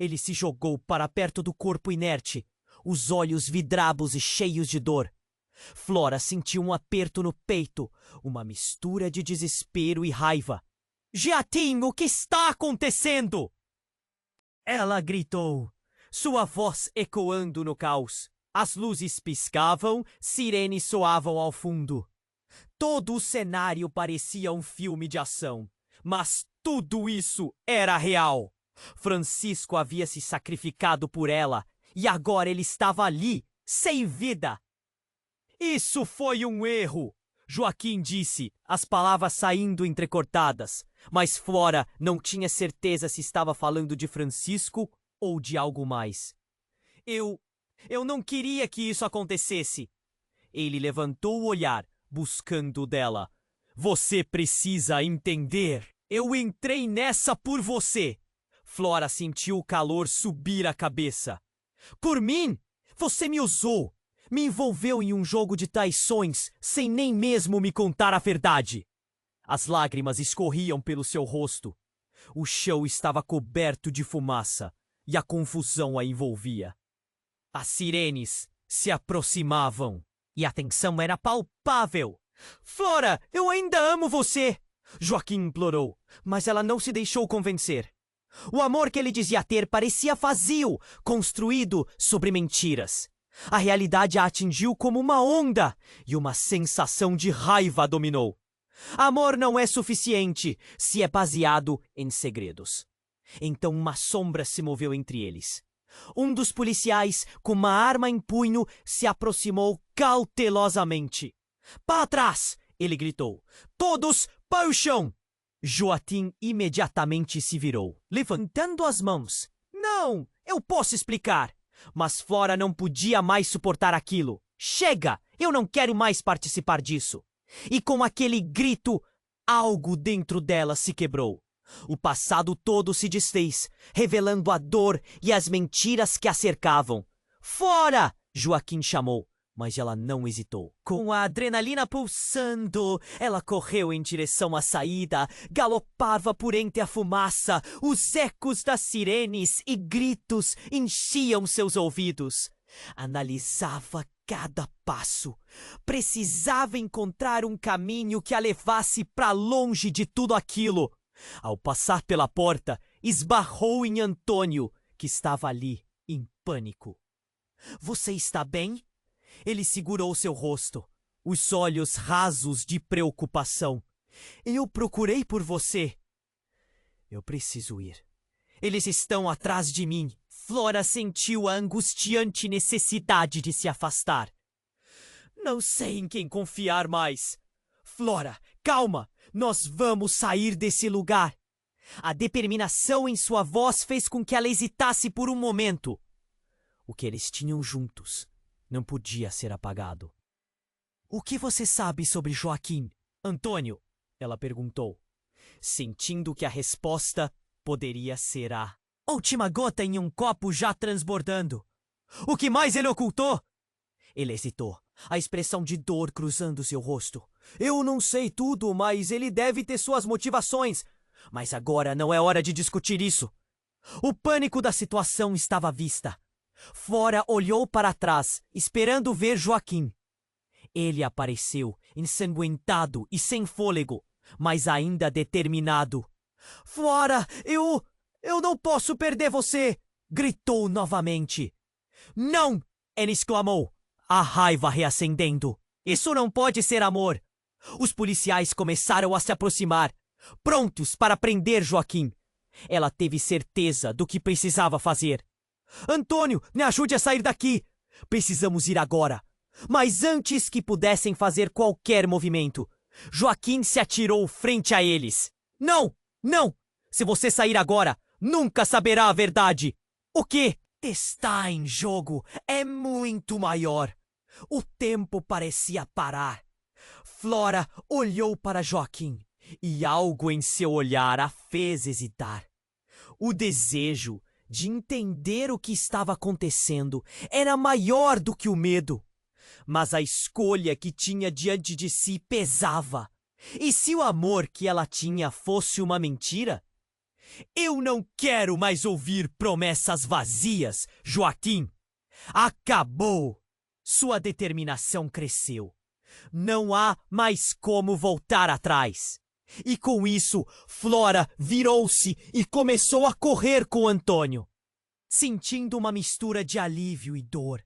Ele se jogou para perto do corpo inerte, os olhos vidrabos e cheios de dor. Flora sentiu um aperto no peito, uma mistura de desespero e raiva. Joaquim, o que está acontecendo? Ela gritou, sua voz ecoando no caos. As luzes piscavam, sirenes soavam ao fundo. Todo o cenário parecia um filme de ação, mas tudo isso era real. Francisco havia se sacrificado por ela e agora ele estava ali, sem vida. Isso foi um erro, Joaquim disse, as palavras saindo entrecortadas, mas Flora não tinha certeza se estava falando de Francisco ou de algo mais. Eu não queria que isso acontecesse. Ele levantou o olhar, buscando dela. Você precisa entender. Eu entrei nessa por você. Flora sentiu o calor subir a cabeça. Por mim? Você me usou. Me envolveu em um jogo de traições sem nem mesmo me contar a verdade. As lágrimas escorriam pelo seu rosto. O chão estava coberto de fumaça e a confusão a envolvia. As sirenes se aproximavam e a tensão era palpável. Flora, eu ainda amo você! Joaquim implorou, mas ela não se deixou convencer. O amor que ele dizia ter parecia vazio, construído sobre mentiras. A realidade a atingiu como uma onda e uma sensação de raiva a dominou. Amor não é suficiente se é baseado em segredos. Então uma sombra se moveu entre eles. Um dos policiais, com uma arma em punho, se aproximou cautelosamente. Para trás! Ele gritou. Todos para o chão! Joaquim imediatamente se virou, levantando as mãos. Não! Eu posso explicar! Mas Flora não podia mais suportar aquilo. Chega! Eu não quero mais participar disso. E com aquele grito, algo dentro dela se quebrou. O passado todo se desfez, revelando a dor e as mentiras que a cercavam. Fora! Joaquim chamou, mas ela não hesitou. Com a adrenalina pulsando, ela correu em direção à saída, galopava por entre a fumaça, os ecos das sirenes e gritos enchiam seus ouvidos. Analisava cada passo. Precisava encontrar um caminho que a levasse para longe de tudo aquilo. Ao passar pela porta, esbarrou em Antônio, que estava ali, em pânico. Você está bem? Ele segurou seu rosto, os olhos rasos de preocupação. Eu procurei por você. Eu preciso ir. Eles estão atrás de mim. Flora sentiu a angustiante necessidade de se afastar. Não sei em quem confiar mais. Flora, calma. Nós vamos sair desse lugar. A determinação em sua voz fez com que ela hesitasse por um momento. O que eles tinham juntos não podia ser apagado. O que você sabe sobre Joaquim, Antônio? Ela perguntou, sentindo que a resposta poderia ser a última gota em um copo já transbordando. O que mais ele ocultou? Ele hesitou, a expressão de dor cruzando seu rosto. Eu não sei tudo, mas ele deve ter suas motivações. Mas agora não é hora de discutir isso. O pânico da situação estava à vista. Flora olhou para trás, esperando ver Joaquim. Ele apareceu, ensanguentado e sem fôlego, mas ainda determinado. Flora, eu não posso perder você! Gritou novamente. Não! Ele exclamou, a raiva reacendendo. Isso não pode ser amor. Os policiais começaram a se aproximar, prontos para prender Joaquim. Ela teve certeza do que precisava fazer. Antônio, me ajude a sair daqui. Precisamos ir agora. Mas antes que pudessem fazer qualquer movimento, Joaquim se atirou frente a eles. Não! Não! Se você sair agora, nunca saberá a verdade. O que está em jogo é muito maior. O tempo parecia parar. Flora olhou para Joaquim e algo em seu olhar a fez hesitar. O desejo de entender o que estava acontecendo era maior do que o medo. Mas a escolha que tinha diante de si pesava. E se o amor que ela tinha fosse uma mentira? Eu não quero mais ouvir promessas vazias, Joaquim. Acabou. Sua determinação cresceu. Não há mais como voltar atrás. E com isso, Flora virou-se e começou a correr com Antônio, sentindo uma mistura de alívio e dor.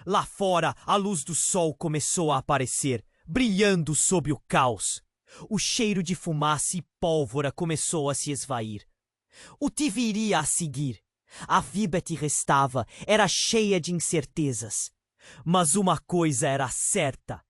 Lá fora, a luz do sol começou a aparecer, brilhando sob o caos. O cheiro de fumaça e pólvora começou a se esvair. O que viria a seguir? A vida que restava era cheia de incertezas. Mas uma coisa era certa.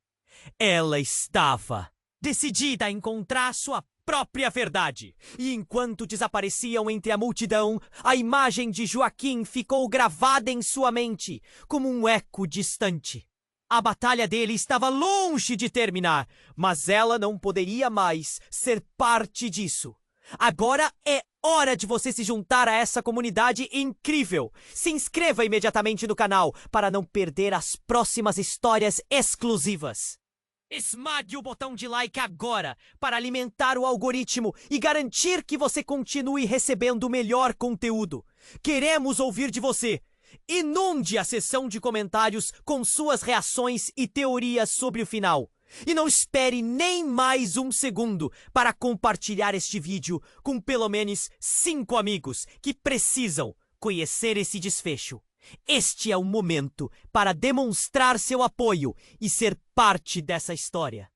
Ela estava decidida a encontrar sua própria verdade. E enquanto desapareciam entre a multidão, a imagem de Joaquim ficou gravada em sua mente, como um eco distante. A batalha dele estava longe de terminar, mas ela não poderia mais ser parte disso. Agora é hora de você se juntar a essa comunidade incrível. Se inscreva imediatamente no canal para não perder as próximas histórias exclusivas. Esmague o botão de like agora para alimentar o algoritmo e garantir que você continue recebendo o melhor conteúdo. Queremos ouvir de você. Inunde a seção de comentários com suas reações e teorias sobre o final. E não espere nem mais um segundo para compartilhar este vídeo com pelo menos 5 amigos que precisam conhecer esse desfecho. Este é o momento para demonstrar seu apoio e ser parte dessa história.